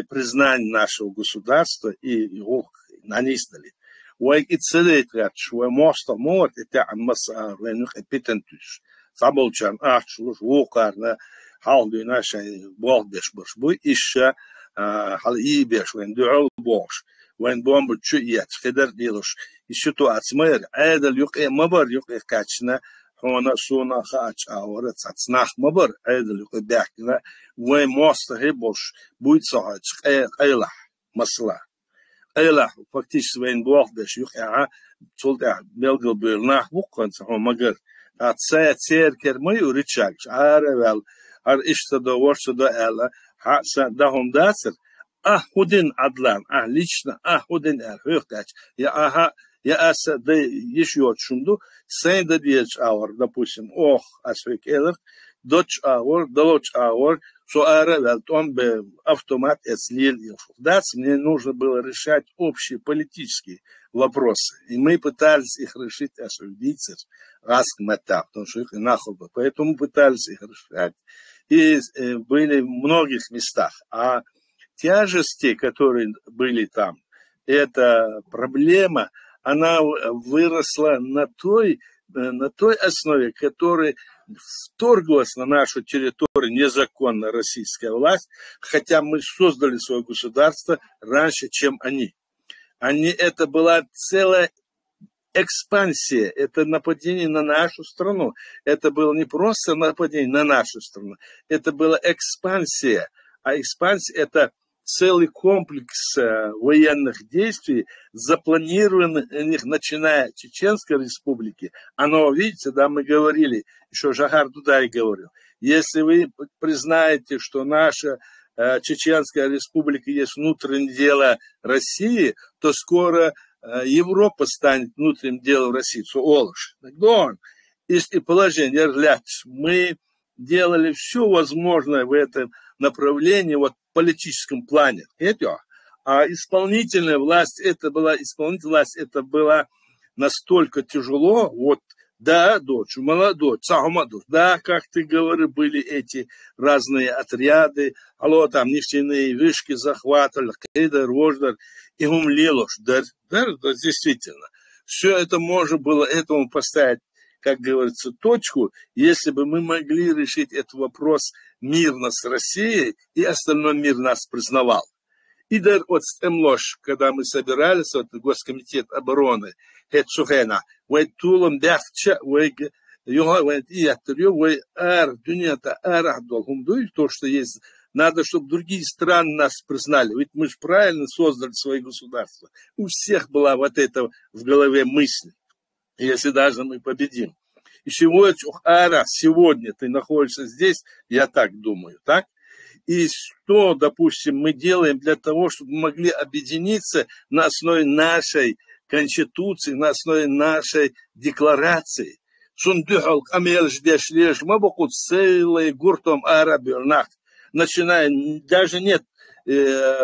признание нашего государства и его нанесли. ويتصدق وموصل موت تاع مصر لأنه بيتنتش صابولشان أحشلوش وقارنا حال دينا شيء بالدش بوي إيش حال إيبيش وين دعول بوش وين بوم بتشيت خدر ديلوش يشتو أتمير عادل يقى مبر يقى كاتشنا هنا سونا خاتش أورد ساتناخ مبر عادل يقى بحكنا وين موصل هيبوش بويت صاحج قيلح مصلح أيلا فاكتيش وين بالدش يقى تولد بلغل بيرناخ بوكن سهم مجر أتساعد سير كرمي وريتشاج عارفال هر إشتدا ورشدا ألا حسن دهم داسر هودين عدلان ليشنا هودين هوكتاج я да еще чунду, сен да диеч аур, допустим, асвик элер, доч аур, долоч аур, суара велтон бе автомат эслил. Мне нужно было решать общие политические вопросы. И мы пытались их решить осудиться раз к метап, потому что их нахуй. Поэтому пытались их решать. И были в многих местах. А тяжести, которые были там, эта проблема, она выросла на той основе, которая вторглась на нашу территорию незаконно российская власть, хотя мы создали свое государство раньше, чем они. Это была целая экспансия, это нападение на нашу страну. Это было не просто нападение на нашу страну, это была экспансия. А экспансия – это целый комплекс военных действий, запланированных, начиная с Чеченской республики. Оно, видите, да, мы говорили, еще Жагар Дудай говорил, если вы признаете, что наша Чеченская республика есть внутреннее дело России, то скоро Европа станет внутренним делом России. И положение, мы делали все возможное в этом направлении, вот в политическом плане. А исполнительная власть, это было настолько тяжело, вот, да, дочь, молодой, да, как ты говоришь, были эти разные отряды, там нефтяные вышки захватывали, Кейдар, Вождар, и умлилош, да, действительно. Все это можно было этому поставить, как говорится, точку, если бы мы могли решить этот вопрос мирно с Россией, и остальной мир нас признавал. И даже вот с Эмлош, когда мы собирались, вот Госкомитет обороны, Хетсухена, вы тулом бяхча, вы дунята арахдолхумдуй, то, что есть, надо, чтобы другие страны нас признали. Ведь мы же правильно создали свои государства. У всех была вот эта в голове мысль. Если даже мы победим. И сегодня ты находишься здесь, я так думаю, так? И что, допустим, мы делаем для того, чтобы мы могли объединиться на основе нашей Конституции, на основе нашей декларации. Начиная, даже нет,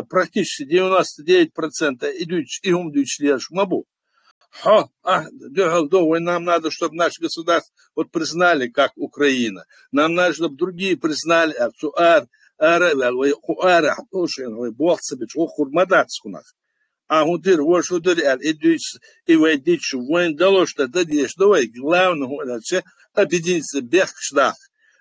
практически 99% идут. Нам надо, чтобы наше государство вот признали, как Украина. Нам надо, чтобы другие признали. А гудир, вот удир, и войдить, воин дало, что дадешь, давай, главное, объединиться, бехшдах.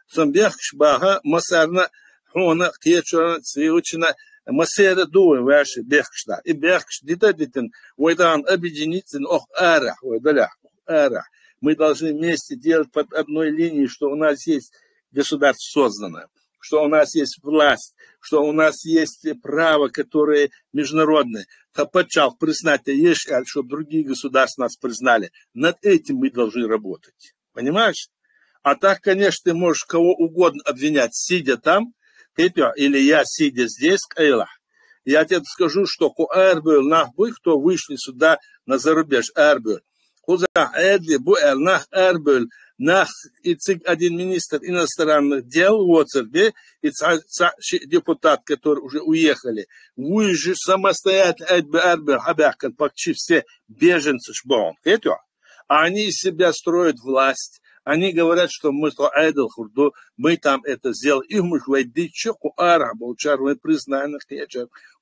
Сам бехшбага, масарна, хона, кечура, цвеучина, Масера дуем ваши бехшта. И бехш дитадитен, войдан объединиться, арах, войдалях, арах. Мы должны вместе делать под одной линией, что у нас есть государство созданное, что у нас есть власть, что у нас есть право, которое международное. Хапачал признать, чтобы другие государства нас признали. Над этим мы должны работать. Понимаешь? А так, конечно, ты можешь кого угодно обвинять, сидя там, или я, сидя здесь, я тебе скажу, что Эрбюл, нахбой, кто вышли сюда на зарубеж, Эрбюл. Один министр иностранных дел в Оцербе, и депутат, которые уже уехали, вы же самостоятельно Эрбюл, почти все беженцы шбон. А они из себя строят власть, Они говорят, что мы мы там это сделали. Их мы войдичку арабу, мы признаем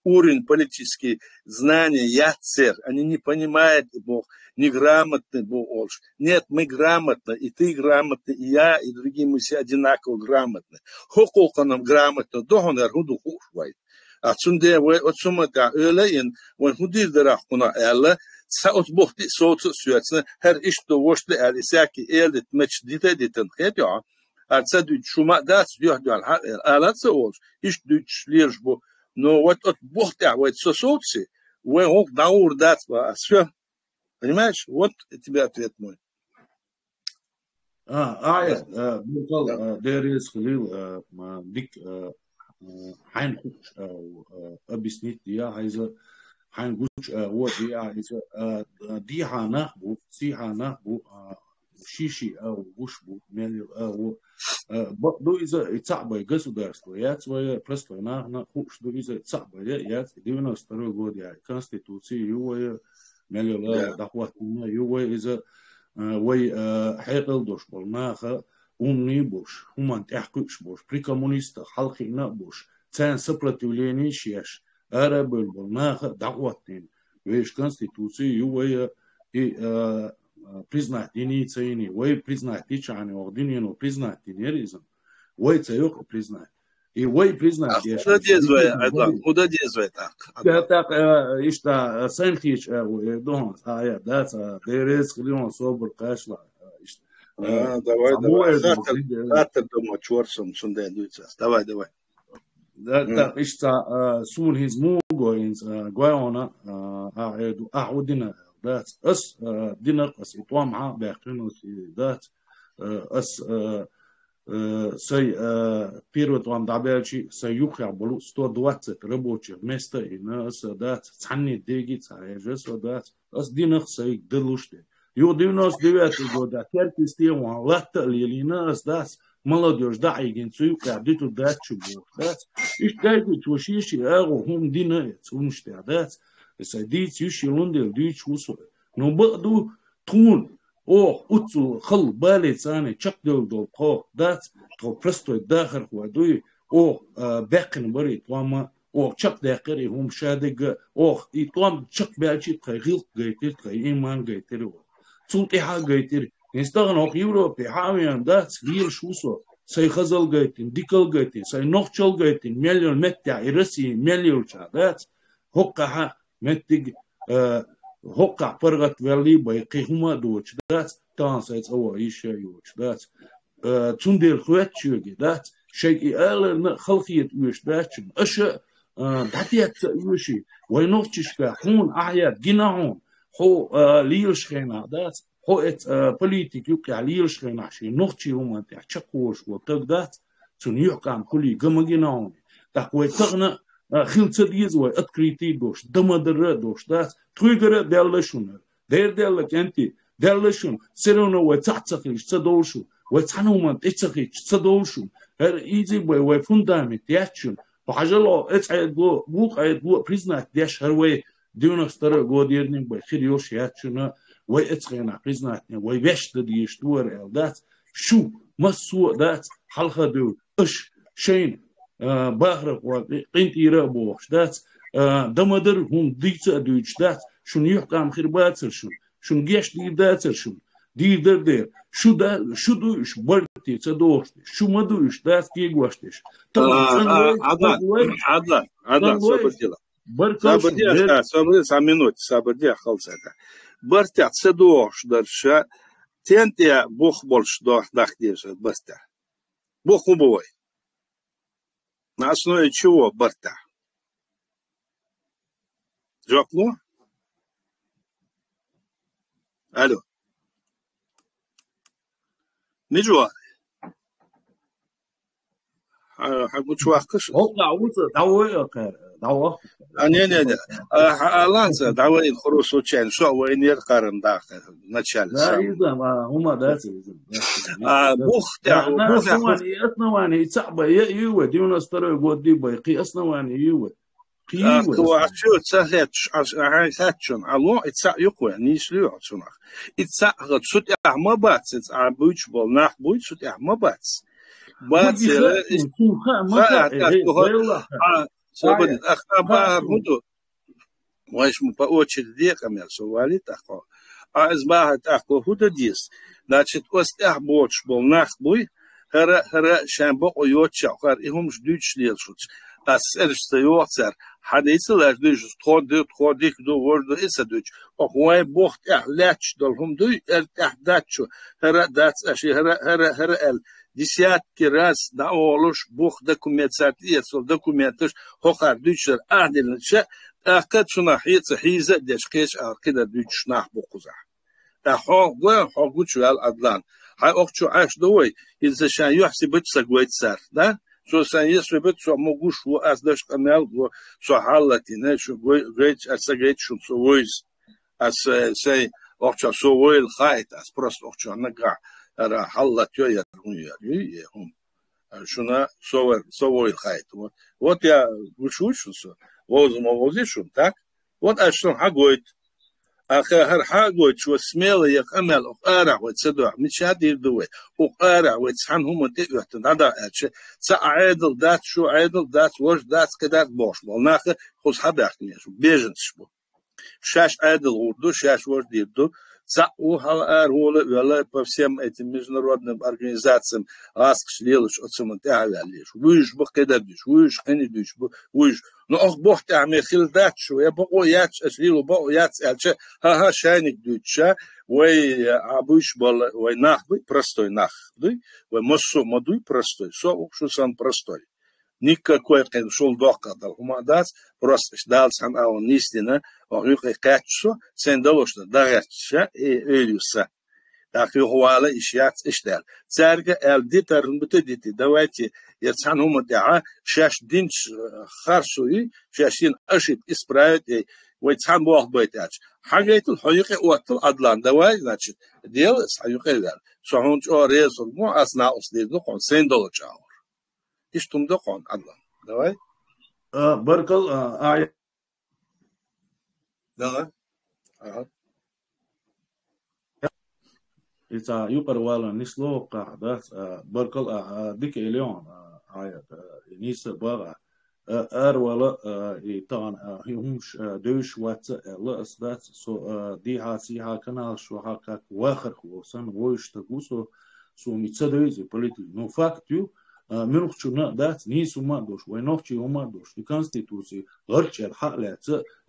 уровень политический знания, я царь. Они не понимают Бог, неграмотный Бог. Нет, мы грамотны, и ты грамотный, и я, и другие мы все одинаково грамотны. Хоколка нам грамотно, дохонер худу хушвай. А цунде вот сумата öyle он хуdir дырахуна элла саут бохти соцу süetsine her iş doğuşlu elisaki elde meçdite diten hediya arsa düç şuma das diyor diyor alatsa ol iş düçlir bu no what бохти вот соци we hok daur dat va все понимаешь вот тебе ответ мой بقول داريس خليل ديك حنخش أبسنيت ديا هايزا حنخش وديا هايزا دي حنا بو سي حنا بو شيشي أو وش بو مليو أو دو إذا تصعب государство я свои просто на хуш дو إذا تصعب я 92 год я конституции его مليو دعوة его إذا وي حيقل دوش بالناخ умный бош, уман тяхкуш бош, при коммунистах халхина бош, цен сопротивление шеш, арабель был наха дагватин, веш конституции ювая и признать инициини, вой признать ичани ординину, признать инеризм, вой цеёк признать. И вой признать. Куда дезвая, Айдан, куда дезвая так? Так, ишта сэнхич, дон, да, дерез хлион собор кашла. Давай. Завтра дома чорсом сундай дуется. Давай. Да, ишта сун хиз мугоинс гуайона аудина да ас динар ас итвамха бахтину да ас сай первый там дабелчи саюха болу 120 рабочих места и нас да цанни деги цаежес да ас динар сай делуште Ю 99 года терпи стева латта лилина сдас молодежь да агенцию кадиту дачу бухтас и дайду чушиши аго хум дина цунштадас садит юшилундел дичусу но баду тун о уцу хал балицане чакдол долко дас то просто дахар хвадуй о бекн барит вама о чак дахари хум шадыг о и том чак бачи тайгил гайтер иман гайтер цунти хагайтер инстагнох европе хавиан да вир шусо сай хазал гайтин дикал гайтин сай нохчол гайтин миллион метта ираси миллион чадат хокка меттиг хокка паргат вали бай қихума доч да тансайц ава иша юч да цундер хуатчуги да шейки ална халқият юш да аша датият юши вайнохчишка хун аят гинахун هو ليلشخينا دات هو بوليتيك يوقع ليلشخينا شي نوختي هما تاع تشكوش وتقدات تنيوكام كلي جمجيناون تاكوي تغنا خلت ديز و اتكريتي دوش دمدر دوش دات تويغر دالشون ديرلك انت دالشون سيرونو وتعتقيش تدوشو وتحنوما تشتقيش تدوشو هر ايزي و فوندامنت ياتشون وحاجلو اتعيد بو بريزنات داش هروي 92 год ернин бай хириош ячуна вай эцхена признать вай вешт ди штуар элдат шу масу дат халхаду иш шейн бахра ва qintira бош дат дамадыр хум дикца дуч дат шун юхкам хирбацер шун геш ди дацер шун дидер шуду иш барти цадош шу маду иш дат кегваштеш ада сободила Сабади халсада. Бартя цедош дарша тенте бог больше дахдеша барта. Бог убой. На основе чего барта? Жакло? Алло. Не жуа. Не. Аланса, давай хорошо чай. Что вы не карен да начале. Да, ума да. Бог основание цаба юwe 92 год дибай ки основание юwe. Actu tsahets as hatchon allo itsa yokwe nislu atsonach. Itsa gatsut ahmabats it's a buchbol nach buchut ahmabats. But собой ахаба буду. Можем по очереди камерсу валит ахо. А избахат ахо худадис. Значит, ост ахбоч бол nach буй. Хара шамбо ойотча хар ихум ждуч лелшуц. Das erste Jahr hat es durch Tod do wurde ist durch auch weil bocht latch dolhum do dacho das el десятки раз да олуш бух документация сол документы хохар дучер адилча акачуна хиза дешкеш аркида дучнах бухуза да хогучал адлан хай окчу аш довой из шан юхсибт сагвайцар да So sen если бы so могу что аздаш канал so халатина что говорить асагать что соис ас сей окча соил хайт ас просто окча нага ара халатё я хум шуна соил хайт вот я гушу что возможно так вот а что хагоит آخر حاجة شو سميله يكمل أقارع وتصدق مش هادي الدوي أقارع وتصحن هم تقعد هذا أشي سعادل دات شو عادل دات وش دات كدات باش بالناخ خص حدا يحكي شو بيجن شو شاش عادل وردو شاش وش ديردو سأو هالأر ولا بفسيم этим международным организациям аскш лелуш отсуман تعاليش ويش بقدر دش ويش خني دش ويش نأخ بوحت عمي خلدات شو يا بقو ياتش أشليلو بقو ياتش ألش ها شانك دوتشا وي عبوش بال وي نخبي простой نخبي ومسو مدوي простой سو شو سان простой никакой шел доказал умадас просто ждал сам он истина орюхе качсо сен долошта дагача и элюса так юхвала ишяц иштал царга элдитерн бутедити давайте яцан умадаа шаш динч харсуи шашин ашит исправить и ويتسان بوخ بيتاج حاجات الحقيقة وقت الأدلان دواي значит ديال حقيقة سهونج أو ريزل مو أثناء أصليد نقول $100 جاور إيش تمدقون أدلان دواي بركل دواي إذا يقر ولا نسلو قاعدة بركل ديك اليوم عيا نيس بقى ولا طبعا همش دوش وات لا أصدات سو دي هاسي كانال شو هاك واخر خصوصا ويش تقوسو سو متصدقي بوليتيك نو فاكتيو منوخشنا دات نيسو ما دوش وينوخشي وما دوش دي كونستيتوسي غرشر حق لا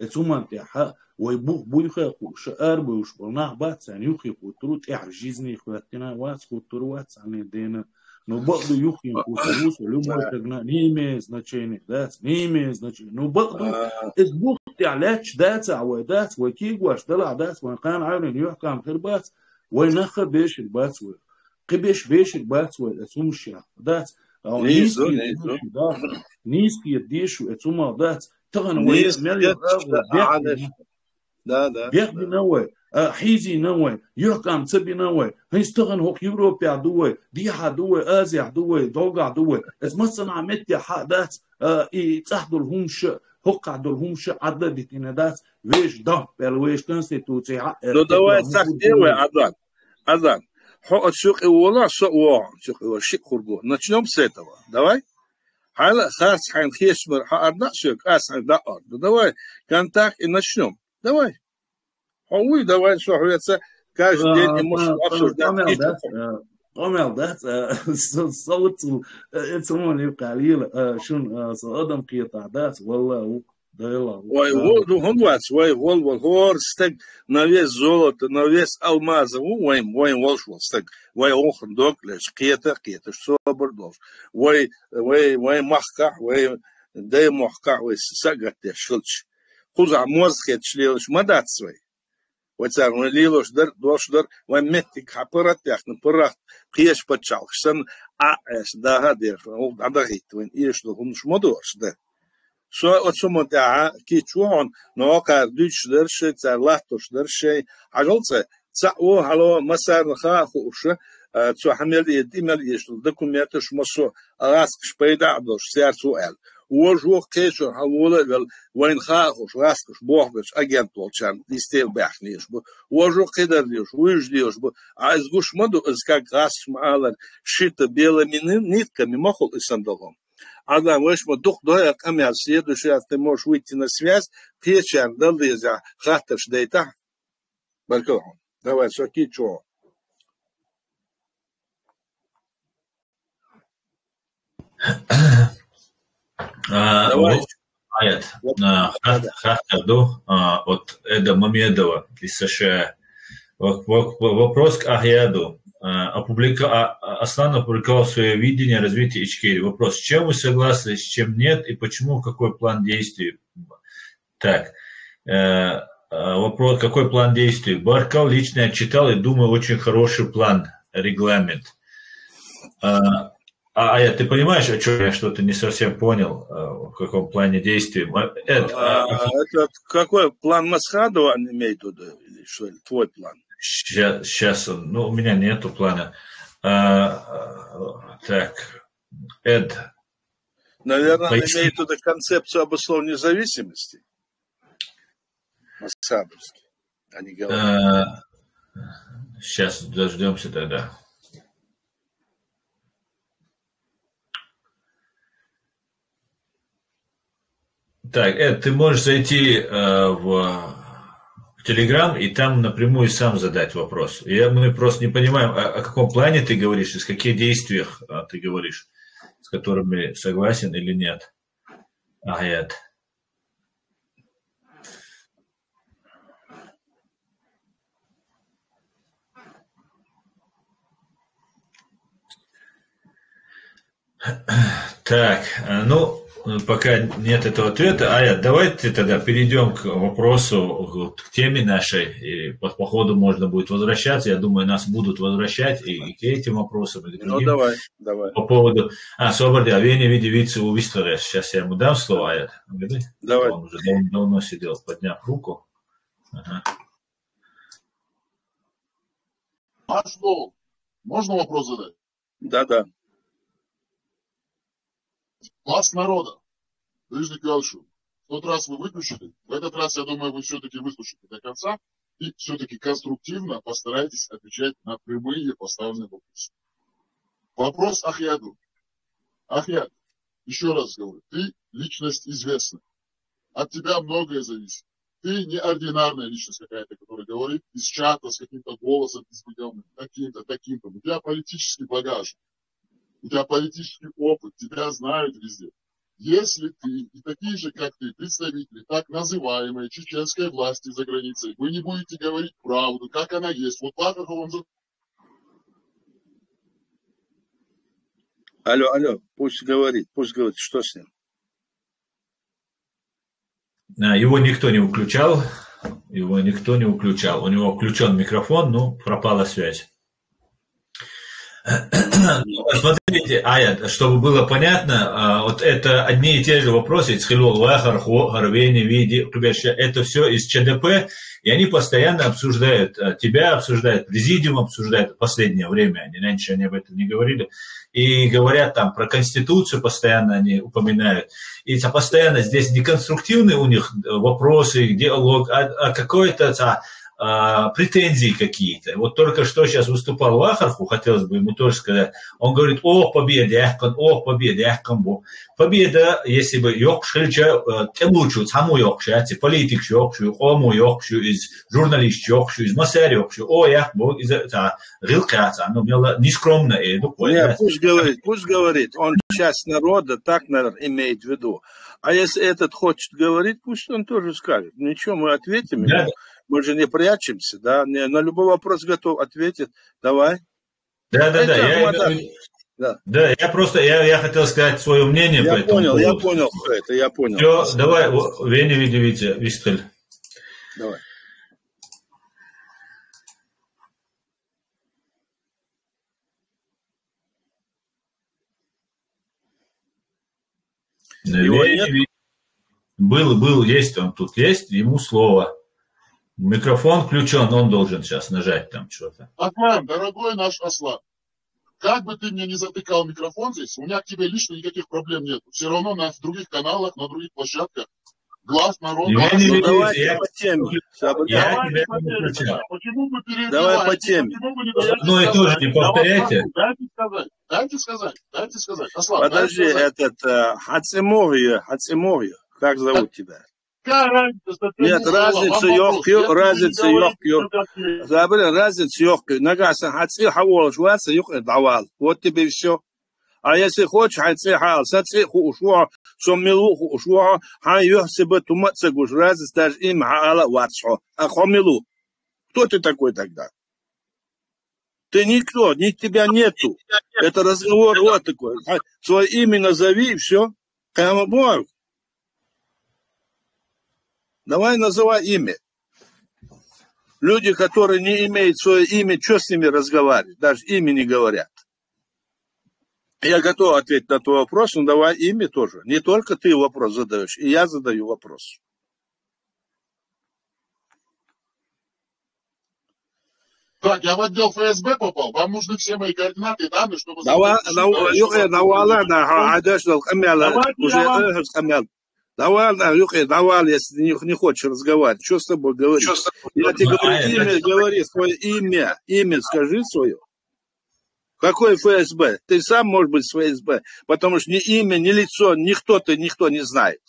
اتومان تي حق ويبوخ بويخه شعر بوش بناه بات يعني يخي قطروت اعجزني خواتنا واس قطروات يعني دينا но баду юхим кусус любой тогда не имеет значения да не имеет значения но баду избухт علاج دات عوادات وكيغواش طلع دات وكان عارف يحكم خربات وينخ بيش البات قبيش بيش البات اسوم الشيخ دات نيسكي يديش اسوم دات تغن ويس مليون да بيخدي نوي حيزي نوي يحكم تبي نوي هيستغن هوك يوروبي عدوي دي عدوي ازي عدوي دوغ عدوي اس مثلا عملت حقات تحضر همش هوك عدل همش عدد دينادات ويش ده بالويش كونستيتوسي لو دواء تحديوي عدد حق سوق ولا سوق ولا شيء خرجو начнём с этого давай هلا خاص حنخيش حقنا سوق اسعد ده давай контакт и начнём давай هو давай شو هو каждый день можешь обсуждать قمل ده صوت اسمه يبقى قليل شون صادم قيطع ده والله да ела ой вот он ой вот стек на вес золото на вес алмазов ой волшебный стек ой он док лишь قيطة что бордов ой махка ой да махка ой сагат шилч خذ موزخت شليلش مدات سوي وتسان ليلوش در دوش در ومتك حبرت يحن برات قيش بتشالشن اش ده هدير عندك وين ايش دو مش مدورش ده سو اتسمو تاع كي تشون نوقع دوش درش تسلاتوش درش عجلت تسو هلو مسار خاخوش تسو حمل يديمل يش دكمياتش مسو راسك شبيدا دوش سير سؤال وجوه كيشر هولا وين خاخوش راسكش بوخش أجنت والشان يستيل بحنيش وجوه قدر ليش ويج ليش عايز قوش مدو إزكاك غاسش معالا شيتا بيلا нитками мохол и сандалом. Адам, ваш мы дух доя камер следующий раз ты можешь выйти на связь, печень дали за хаташ дейта. Балкон. Давай, соки чё. Давай. Хатарду от Эда Мамедова из США. Вопрос к Ахьяду. Аслан опубликовал свое видение развития Ичкерии. Вопрос, с чем вы согласны, с чем нет, и почему, какой план действий? Так, вопрос, какой план действий? Баркал лично я читал и думаю, очень хороший план, регламент. Ты понимаешь, о чем я что-то не совсем понял, в каком плане действий? Это какой план Масхадова имеет туда, или что, твой план? Сейчас, ну, у меня нету плана. Так, Эд. Наверное, он имеет туда концепцию обусловленной независимости. Масхадовский, они говорят. Сейчас дождемся тогда. Так, Эд, ты можешь зайти в Телеграм и там напрямую сам задать вопрос. Мы просто не понимаем, о каком плане ты говоришь, из каких действиях ты говоришь, с которыми согласен или нет. Аят. Так, ну, пока нет этого ответа, Аят, давайте тогда перейдем к вопросу, к теме нашей, и по ходу можно будет возвращаться, я думаю, нас будут возвращать и к этим вопросам, и к другим. Ну, давай. По поводу... Соборди, Веня видевицы у Вистлера, сейчас я ему дам слово, Аят. Давай. Он уже давно сидел, подняв руку. Ага. Можно вопрос задать? Да. Глаз народа. Ближний Калшу. В тот раз вы выключили. В этот раз, я думаю, вы все-таки выслушаете до конца и все-таки конструктивно постарайтесь отвечать на прямые поставленные вопросы. Вопрос Ахьяду. Ахьяд, еще раз говорю, ты личность известная. От тебя многое зависит. Ты не ординарная личность какая-то, которая говорит из чата с каким-то голосом, измененным, таким-то. У тебя политический багаж. У тебя политический опыт, тебя знают везде. Если ты и такие же, как ты, представители так называемой чеченской власти за границей, вы не будете говорить правду, как она есть. Вот Лахов, он же... Алло, пусть говорит, что с ним? Его никто не включал. У него включен микрофон, но пропала связь. Смотрите, Аят, чтобы было понятно, вот это одни и те же вопросы, это все из ЧДП, и они постоянно обсуждают, тебя обсуждают, президиум обсуждает в последнее время, раньше они об этом не говорили, и говорят там про Конституцию, постоянно они упоминают, и постоянно здесь не конструктивные у них вопросы, диалог, а какой-то претензии какие-то. Вот только что сейчас выступал Вахарху, хотелось бы ему тоже сказать, он говорит, победа, если бы Йокшельча, тем лучше, саму Йокша, политик Йокшу, ому Йокшу, из журналист Йокшу, из массер Йокшу, из Рилкаца, оно было нескромно. Нет, пусть говорит, он часть народа, так, наверное, имеет в виду. А если этот хочет говорить, пусть он тоже скажет. Ничего, мы ответим ему. Мы же не прячемся, да? На любой вопрос готов ответить. Давай. Да. Я хотел сказать свое мнение. Я понял, что это, я понял. Все, давай, Веня, видите, Вистель. Давай. Был, есть, он тут есть, ему слово. Микрофон включен, он должен сейчас нажать там что-то. Аслан, дорогой наш Аслан, как бы ты мне не затыкал микрофон здесь, у меня к тебе лично никаких проблем нет. Все равно на других каналах, на других площадках глаз народа. Давайте по теме. Давайте по теме. Почему вы перебиваете? Давай по теме. Почему вы не даете Ну и сказать? тоже не повторяйте. Дайте сказать. Аслан, подожди, Хацимовья, как зовут тебя? Нет, разница ёхкю, разница ёхкю. Забыли, разница ёхкю. Нагаса, хаци хавол, жваца, юх давал. Вот тебе и все. А если хочешь, хаци хал, саци хушуа, шомилу хушуа, ха ёх себе тумаца гуш, разница даже им хаала ватшо. А хомилу. Кто ты такой тогда? Ты никто, ни тебя нету. Это разговор вот такой. Свое имя назови и все. Камабор. Давай называй имя. Люди, которые не имеют свое имя, что с ними разговаривать? Даже имя не говорят. Я готов ответить на твой вопрос, но давай имя тоже. Не только ты вопрос задаешь, и я задаю вопрос. Так, я в отдел ФСБ попал. Вам нужны все мои координаты и данные, чтобы... Давай, если не хочешь разговаривать. Что с тобой говорить? Я тебе говорю, имя говори, свое имя. Имя скажи свое. Какое ФСБ? Ты сам можешь быть с ФСБ, потому что ни имя, ни лицо, никто не знает.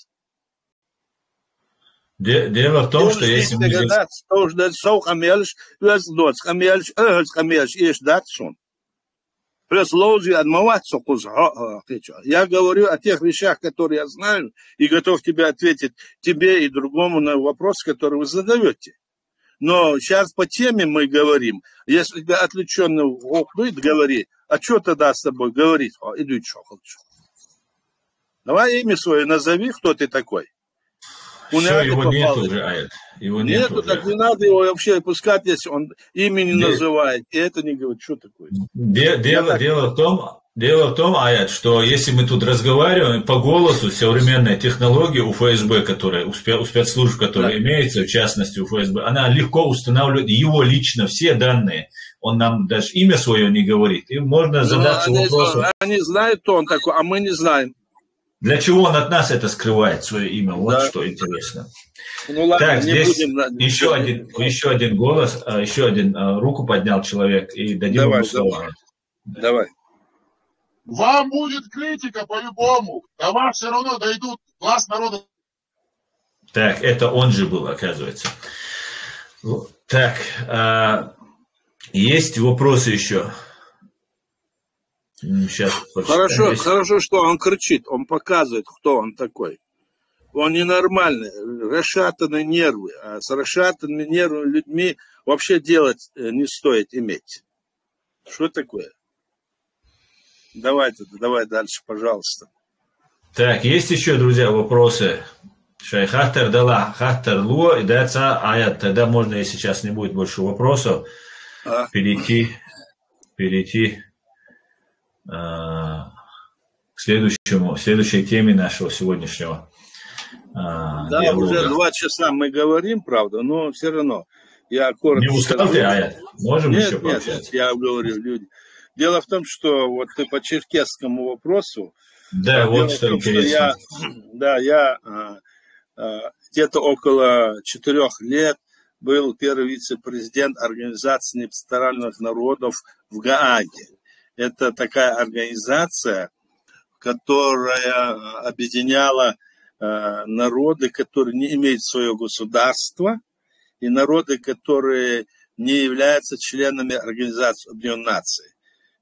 Дело в том, что если мы здесь... Я говорю о тех вещах, которые я знаю, и готов тебе ответить, тебе и другому на вопрос, который вы задаете. Но сейчас по теме мы говорим. Если тебя отвлеченно будет, говори. А что тогда с тобой говорить? Иди, что хочешь. Давай имя свое назови, кто ты такой. Все, его нет уже, Аят. Его нету, так не надо его вообще пускать, если он имя не называет. И это не говорит, что такое. Дело в том, Аят, что если мы тут разговариваем, по голосу современная технология у ФСБ, у спецслужб, которая имеется, в частности у ФСБ, она легко устанавливает его лично все данные. Он нам даже имя свое не говорит. И можно задаться вопросом. Они знают, кто он такой, а мы не знаем. Для чего он от нас это скрывает, свое имя? Вот что интересно. Ну, ладно, так, здесь еще один голос, еще один руку поднял человек, и дадим ему слово. Давай. Вам будет критика по-любому. До вас все равно дойдут глаз народа. Так, это он же был, оказывается. Так, есть вопросы еще? Сейчас хорошо, что он кричит, он показывает, кто он такой. Он ненормальный, расшатанные нервы. А с расшатанными нервами людьми вообще делать не стоит иметь. Что такое? Давай дальше, пожалуйста. Так, есть еще, друзья, вопросы? Шайхатер дала, хаттер луа, и дается аят. Тогда можно, если сейчас не будет больше вопросов, перейти к следующей теме нашего сегодняшнего диалога. Уже 2 часа мы говорим, правда, но все равно я коротко... Не устал ты, Аят? Можем еще пообщаться? Нет, я говорю, люди. Дело в том, что вот ты по черкесскому вопросу... Да, вот что интересно. Я где-то около 4 лет был первый вице-президент Организации непасторальных народов в Гааге. Это такая организация, которая объединяла народы, которые не имеют своего государства, и народы, которые не являются членами Организации Объединенных Наций.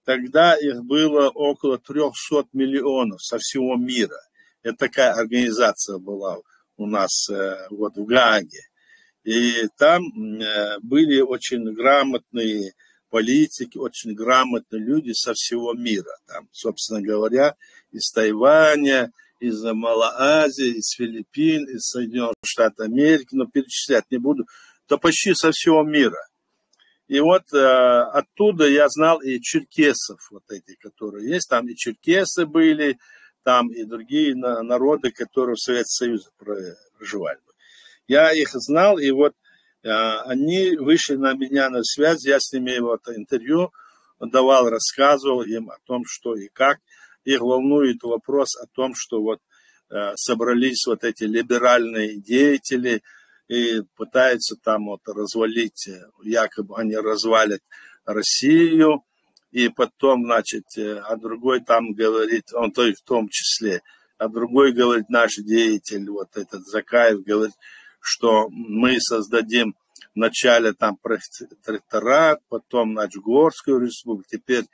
Тогда их было около 300 миллионов со всего мира. Это такая организация была у нас вот в Гааге. И там были очень грамотные политики, очень грамотные люди со всего мира. Там, собственно говоря, из Тайваня, из Малайзии, из Филиппин, из Соединенных Штатов Америки, но перечислять не буду, то почти со всего мира. И вот оттуда я знал и черкесов, вот эти, которые есть. Там и черкесы были, там и другие народы, которые в Советском Союзе проживали. Я их знал, и вот они вышли на меня на связь, я с ними вот интервью давал, рассказывал им о том, что и как. Их волнует вопрос о том, что вот собрались вот эти либеральные деятели и пытаются там вот развалить, якобы они развалят Россию, и потом, значит, а другой там говорит, он то и в том числе, а другой говорит, наш деятель, вот этот Закаев, говорит, что мы создадим вначале там протекторат, потом, значит, Горскую республику, теперь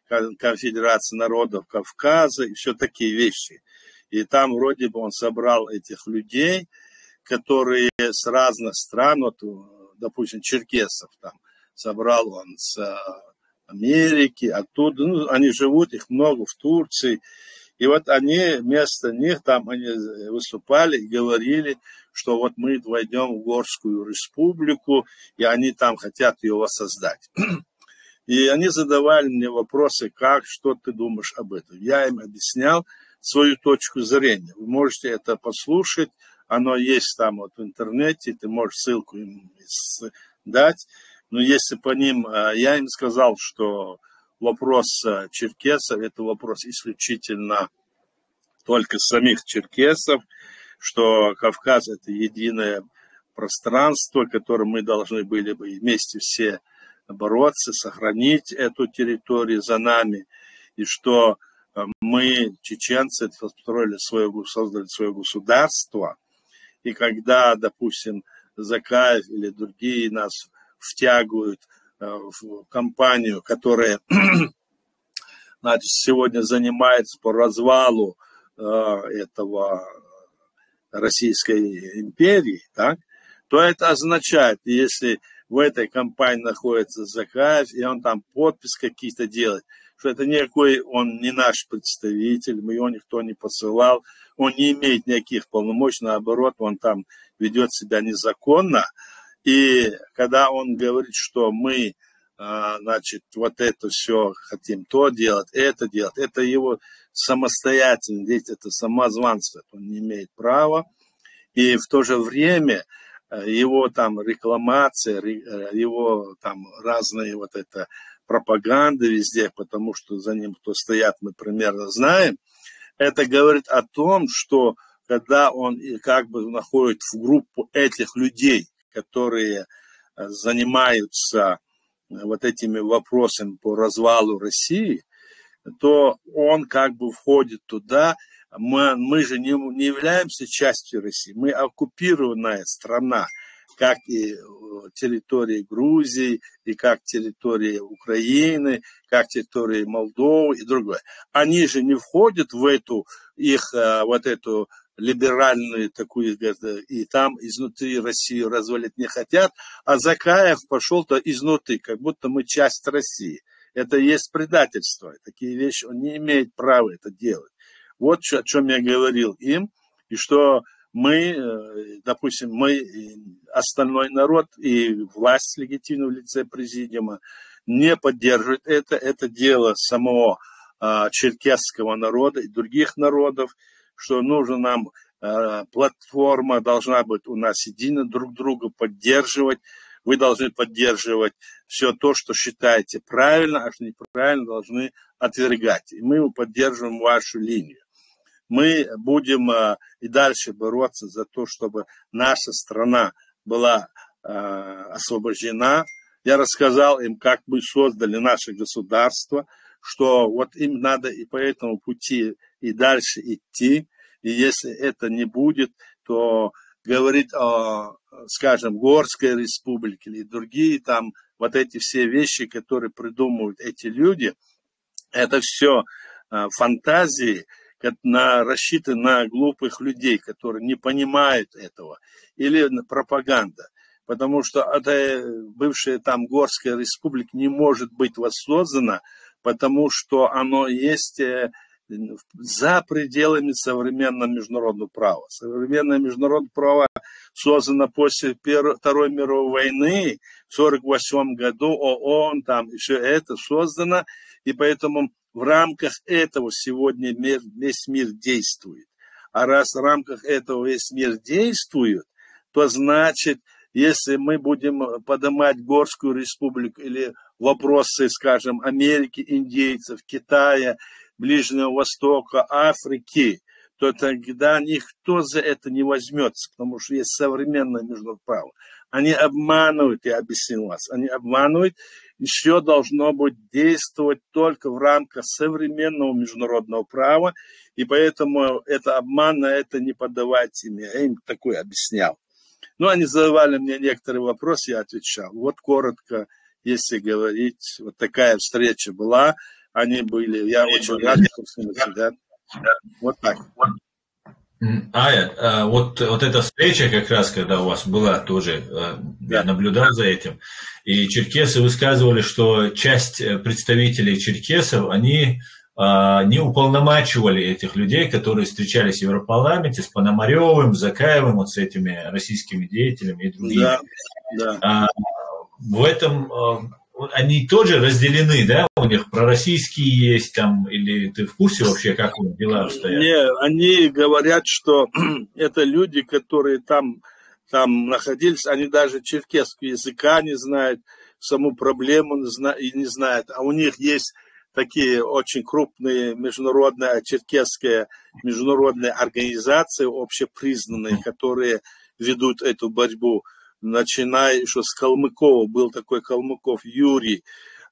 Конфедерация народов Кавказа и все такие вещи. И там вроде бы он собрал этих людей, которые с разных стран, вот, допустим, черкесов там, собрал он с Америки, оттуда, ну, они живут, их много в Турции. И вот они вместо них там они выступали и говорили, что вот мы войдем в Горскую республику, и они там хотят ее воссоздать. И они задавали мне вопросы, как, что ты думаешь об этом. Я им объяснял свою точку зрения. Вы можете это послушать, оно есть там вот в интернете, ты можешь ссылку им дать. Но если по ним, я им сказал, что вопрос черкесов, это вопрос исключительно только самих черкесов, что Кавказ это единое пространство, которое мы должны были бы вместе все бороться, сохранить эту территорию за нами, и что мы, чеченцы, создали свое государство, и когда, допустим, Закаев или другие нас втягивают в компанию, которая значит, сегодня занимается по развалу этого Российской империи, так, то это означает, если в этой компании находится Закаев, и он там подпись какие-то делает, что это никакой, он не наш представитель, его никто не посылал, он не имеет никаких полномочий, наоборот, он там ведет себя незаконно. И когда он говорит, что мы, значит, вот это все хотим то делать, это его самостоятельно здесь, это самозванство, он не имеет права. И в то же время его там рекламация, его там разные вот это пропаганда везде, потому что за ним кто стоят, мы примерно знаем, это говорит о том, что когда он как бы находит в группу этих людей, которые занимаются вот этими вопросами по развалу России, то он как бы входит туда. Мы же не являемся частью России, мы оккупированная страна, как и территории Грузии, и как территории Украины, как территории Молдовы и другое. Они же не входят в эту их вот эту либеральную такую, и там изнутри Россию развалить не хотят, а Закаев пошел-то изнутри, как будто мы часть России. Это есть предательство, такие вещи, он не имеет права это делать. Вот о чем я говорил им, и что мы, допустим, мы, остальной народ и власть легитимная в лице президиума не поддерживает это дело самого черкесского народа и других народов, что нужно нам платформа должна быть у нас едино, друг друга поддерживать. Вы должны поддерживать все то, что считаете правильно, а что неправильно, должны отвергать. И мы поддерживаем вашу линию. Мы будем и дальше бороться за то, чтобы наша страна была освобождена. Я рассказал им, как мы создали наше государство, что вот им надо и по этому пути и дальше идти. И если это не будет, то говорить о, скажем, Горской республике или другие там вот эти все вещи, которые придумывают эти люди, это все фантазии, рассчитаны на глупых людей, которые не понимают этого, или пропаганда. Потому что эта бывшая там Горская республика не может быть воссоздана, потому что оно есть за пределами современного международного права. Современное международное право создано после Второй мировой войны, в 1948 году ООН, там и все это создано, и поэтому в рамках этого сегодня весь мир действует. А раз в рамках этого весь мир действует, то значит если мы будем поднимать Горскую республику или вопросы, скажем, Америки, индейцев, Китая, Ближнего Востока, Африки, то тогда никто за это не возьмется, потому что есть современное международное право. Они обманывают, я объяснил вас, они обманывают, еще должно быть действовать только в рамках современного международного права, и поэтому это обман, на это не поддавайте мне. Я им такое объяснял. Ну, они задавали мне некоторые вопросы, я отвечал. Вот коротко, если говорить, вот такая встреча была, они были, я очень рад, что с ними сидят. Вот так. Ая, вот эта встреча как раз, когда у вас была тоже, я наблюдал за этим, и черкесы высказывали, что часть представителей черкесов, они не уполномачивали этих людей, которые встречались в Европарламенте с Пономаревым, Закаевым, вот с этими российскими деятелями и другими. Да. В этом они тоже разделены, да? У них пророссийские есть там, или ты в курсе вообще, как у них дела обстоят? Нет, они говорят, что это люди, которые там находились, они даже черкесского языка не знают, саму проблему не знают, а у них есть такие очень крупные международные, черкесские международные организации, общепризнанные, которые ведут эту борьбу, начиная еще с Калмыкова. Был такой Калмыков Юрий,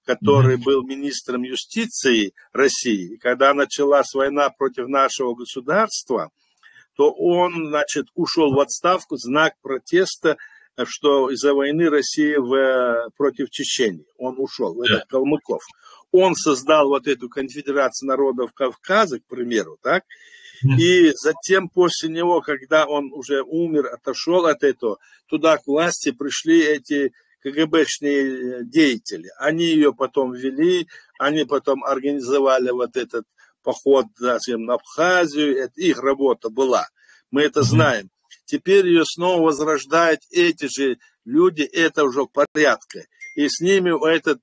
который был министром юстиции России. И когда началась война против нашего государства, то он, значит, ушел в отставку в знак протеста, что из-за войны России против Чечни. Он ушел, этот Калмыков. Он создал вот эту конфедерацию народов Кавказа, к примеру, так? И затем после него, когда он уже умер, отошел от этого, туда к власти пришли эти КГБшные деятели. Они ее потом вели, они потом организовали вот этот поход на Абхазию, это их работа была. Мы это знаем. Теперь ее снова возрождают эти же люди, это уже в порядке. И с ними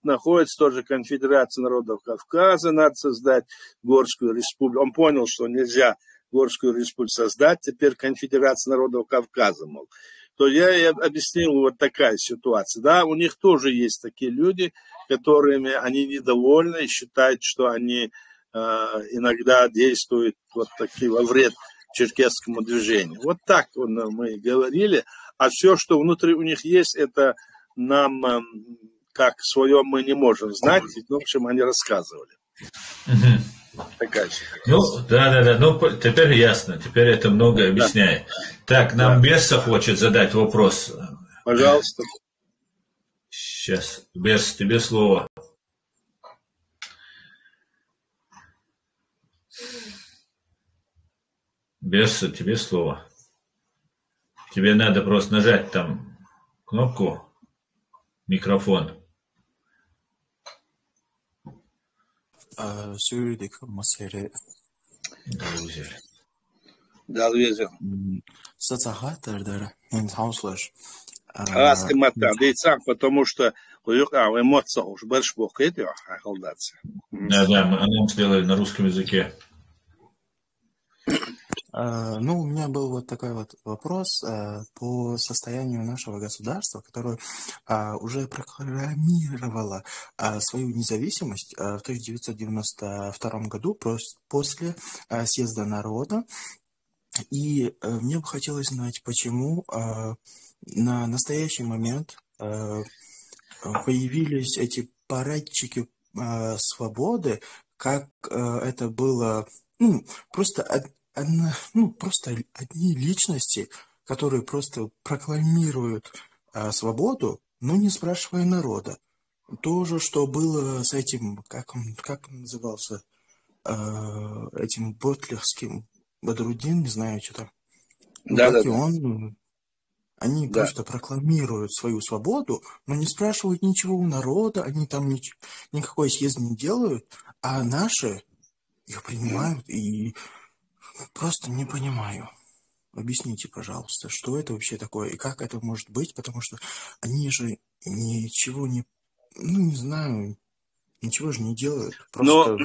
находится тоже Конфедерация народов Кавказа, надо создать Горскую республику. Он понял, что нельзя Горскую республику создать, теперь Конфедерация народов Кавказа, мол. То я объяснил, вот такая ситуация. Да, у них тоже есть такие люди, которыми они недовольны и считают, что они иногда действуют вот такие во вред черкесскому движению. Вот так мы говорили. А все, что внутри у них есть, это нам, как свое, мы не можем знать. В общем, они рассказывали. Такая ситуация. Ну, да. Ну, теперь ясно. Теперь это многое объясняет. Так, нам Берса хочет задать вопрос. Пожалуйста. Сейчас. Берс, тебе слово. Берса, тебе слово. Тебе надо просто нажать там кнопку микрофон. Söyledik mesele. Dalvězio. Сацахатардер, энхауслаш. Потому что эмоция уж больше бухает, охлаждаться. Да, мы нам сделали на русском языке. Ну, у меня был вот такой вот вопрос по состоянию нашего государства, которое уже прокламировало свою независимость в 1992 году после съезда народа. И мне бы хотелось знать, почему на настоящий момент появились эти парадчики свободы, как это было, просто одни личности, которые просто прокламируют свободу, но не спрашивая народа. То же, что было с этим, как он назывался, этим Ботлихским, Бадрудин, не знаю, что там. Они просто прокламируют свою свободу, но не спрашивают ничего у народа, они там никакой съезд не делают, а наши их принимают и... Просто не понимаю. Объясните, пожалуйста, что это вообще такое и как это может быть, потому что они же ничего не... не знаю, ничего же не делают. Просто... Но,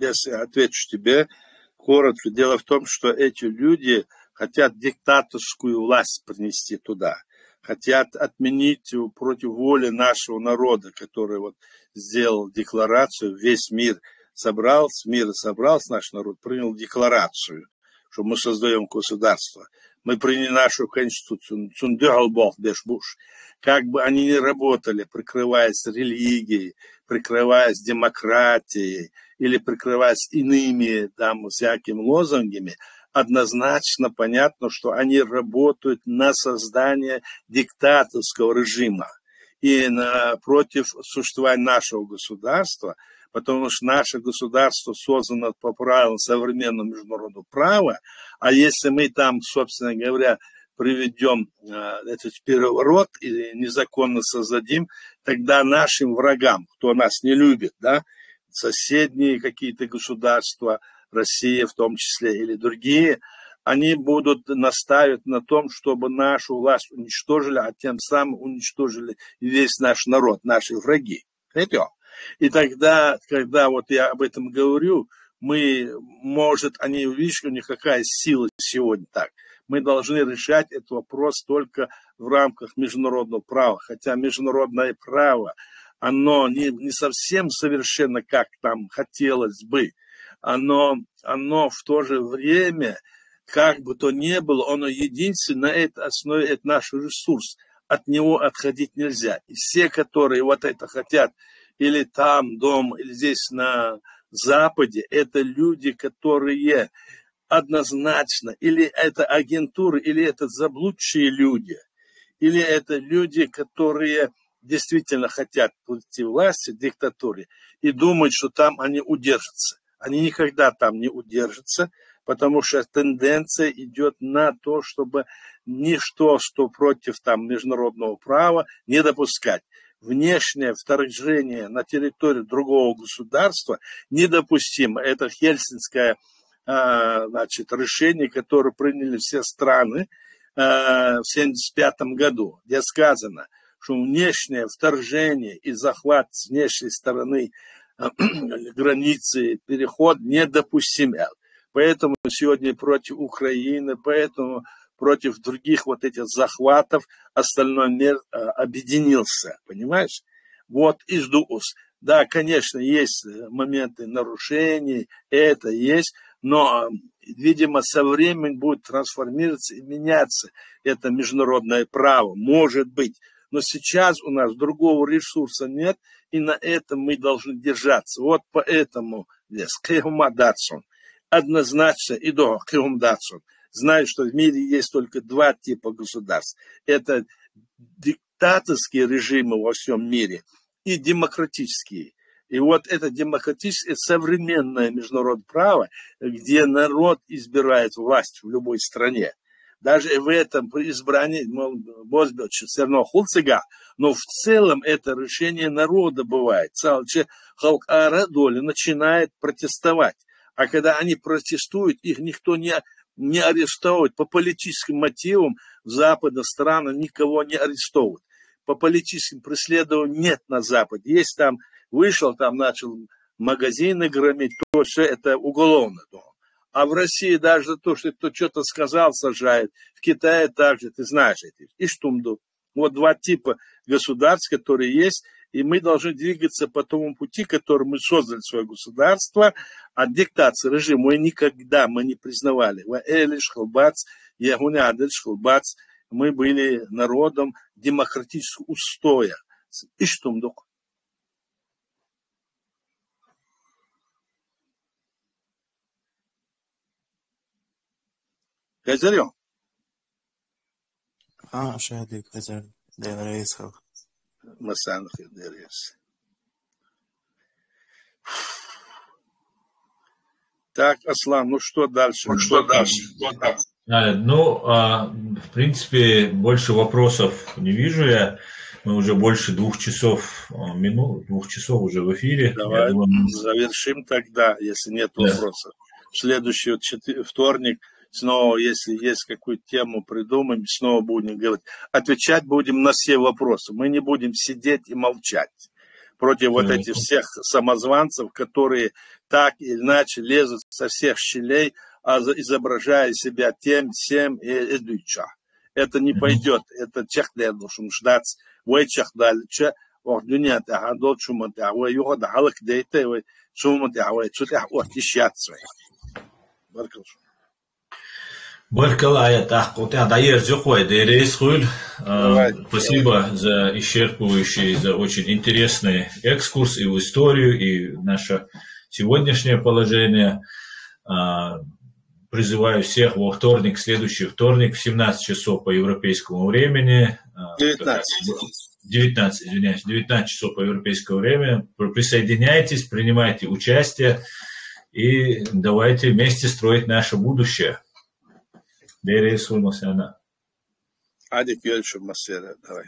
если отвечу тебе коротко, дело в том, что эти люди хотят диктаторскую власть принести туда. хотят отменить против воли нашего народа, который вот сделал декларацию, весь мир собрался, наш народ принял декларацию, что мы создаем государство. Мы приняли нашу конституцию, как бы они ни работали, прикрываясь религией, прикрываясь демократией или прикрываясь иными там всякими лозунгами, однозначно понятно, что они работают на создание диктаторского режима и против существования нашего государства, потому что наше государство создано по правилам современного международного права, а если мы там, собственно говоря, приведем этот переворот и незаконно создадим, тогда нашим врагам, кто нас не любит, да, соседние какие-то государства, Россия в том числе или другие, они будут настаивать на том, чтобы нашу власть уничтожили, а тем самым уничтожили весь наш народ, наши враги. И тогда, когда вот я об этом говорю, они увидят, у них какая сила сегодня так. Мы должны решать этот вопрос только в рамках международного права. Хотя международное право, оно не совсем совершенно, как там хотелось бы. Оно в то же время, как бы то ни было, оно единственное, на этой основе, это наш ресурс. От него отходить нельзя. И все, которые вот это хотят, или там дома, или здесь на Западе, это люди, которые однозначно, или это агентуры, или это заблудшие люди, или это люди, которые действительно хотят прийти к власти, к диктатуре, и думают, что там они удержатся. Они никогда там не удержатся, потому что тенденция идет на то, чтобы ничто, что против там международного права, не допускать. Внешнее вторжение на территорию другого государства недопустимо. Это Хельсинское решение, которое приняли все страны в 1975 году, где сказано, что внешнее вторжение и захват с внешней стороны границы, переход недопустим. Поэтому сегодня против Украины, поэтому против других вот этих захватов остальной мир объединился, понимаешь? Вот издуус. Да, конечно, есть моменты нарушений, это есть, но, видимо, со временем будет трансформироваться и меняться это международное право, может быть. Но сейчас у нас другого ресурса нет, и на этом мы должны держаться. Вот поэтому однозначно и до Кхеумдатсон. Знаю, что в мире есть только два типа государств. Это диктаторские режимы во всем мире и демократические. И вот это демократическое, современное международное право, где народ избирает власть в любой стране. Даже в этом при избрании, все равно хулцега, но в целом это решение народа бывает. Халкара доли начинает протестовать. А когда они протестуют, их никто не арестовывает. По политическим мотивам в западных странах никого не арестовывают. По политическим преследованиям нет на Западе. Если там вышел, там начал магазины громить, то все это уголовно. А в России даже то, что кто что-то сказал, сажают. В Китае также, ты знаешь эти. И штумду. Вот два типа государств, которые есть. И мы должны двигаться по тому пути, который мы создали свое государство. А диктации режима мы никогда не признавали. Мы были народом демократического устоя. И штумду. Газарем. Шади, Газар, Дерейсов. Масанах и Дерейс. Так, Аслан, ну что дальше? В принципе, больше вопросов не вижу я. Мы уже больше 2 часов уже в эфире. Давай завершим тогда, если нет вопросов. В следующий вторник снова, если есть какую-то тему, придумаем, снова будем говорить. Отвечать будем на все вопросы. Мы не будем сидеть и молчать против вот этих всех самозванцев, которые так или иначе лезут со всех щелей, изображая себя тем, всем и идущим. это не пойдет. Это чехлер должен ждать. Вы чехдали, че, дунья тахадот, шумат, вы его дахалак дейте, вы шумат, вы чутах, вот, ищаться. Баркалшу. Баркалая, так, вот я даю зюхой, спасибо за исчерпывающий, за очень интересный экскурс и в историю, и в наше сегодняшнее положение. Призываю всех во вторник, следующий вторник, в 17 часов по европейскому времени. 19 часов по европейскому времени. Присоединяйтесь, принимайте участие и давайте вместе строить наше будущее. Бережь свой масяна. Ади, давай.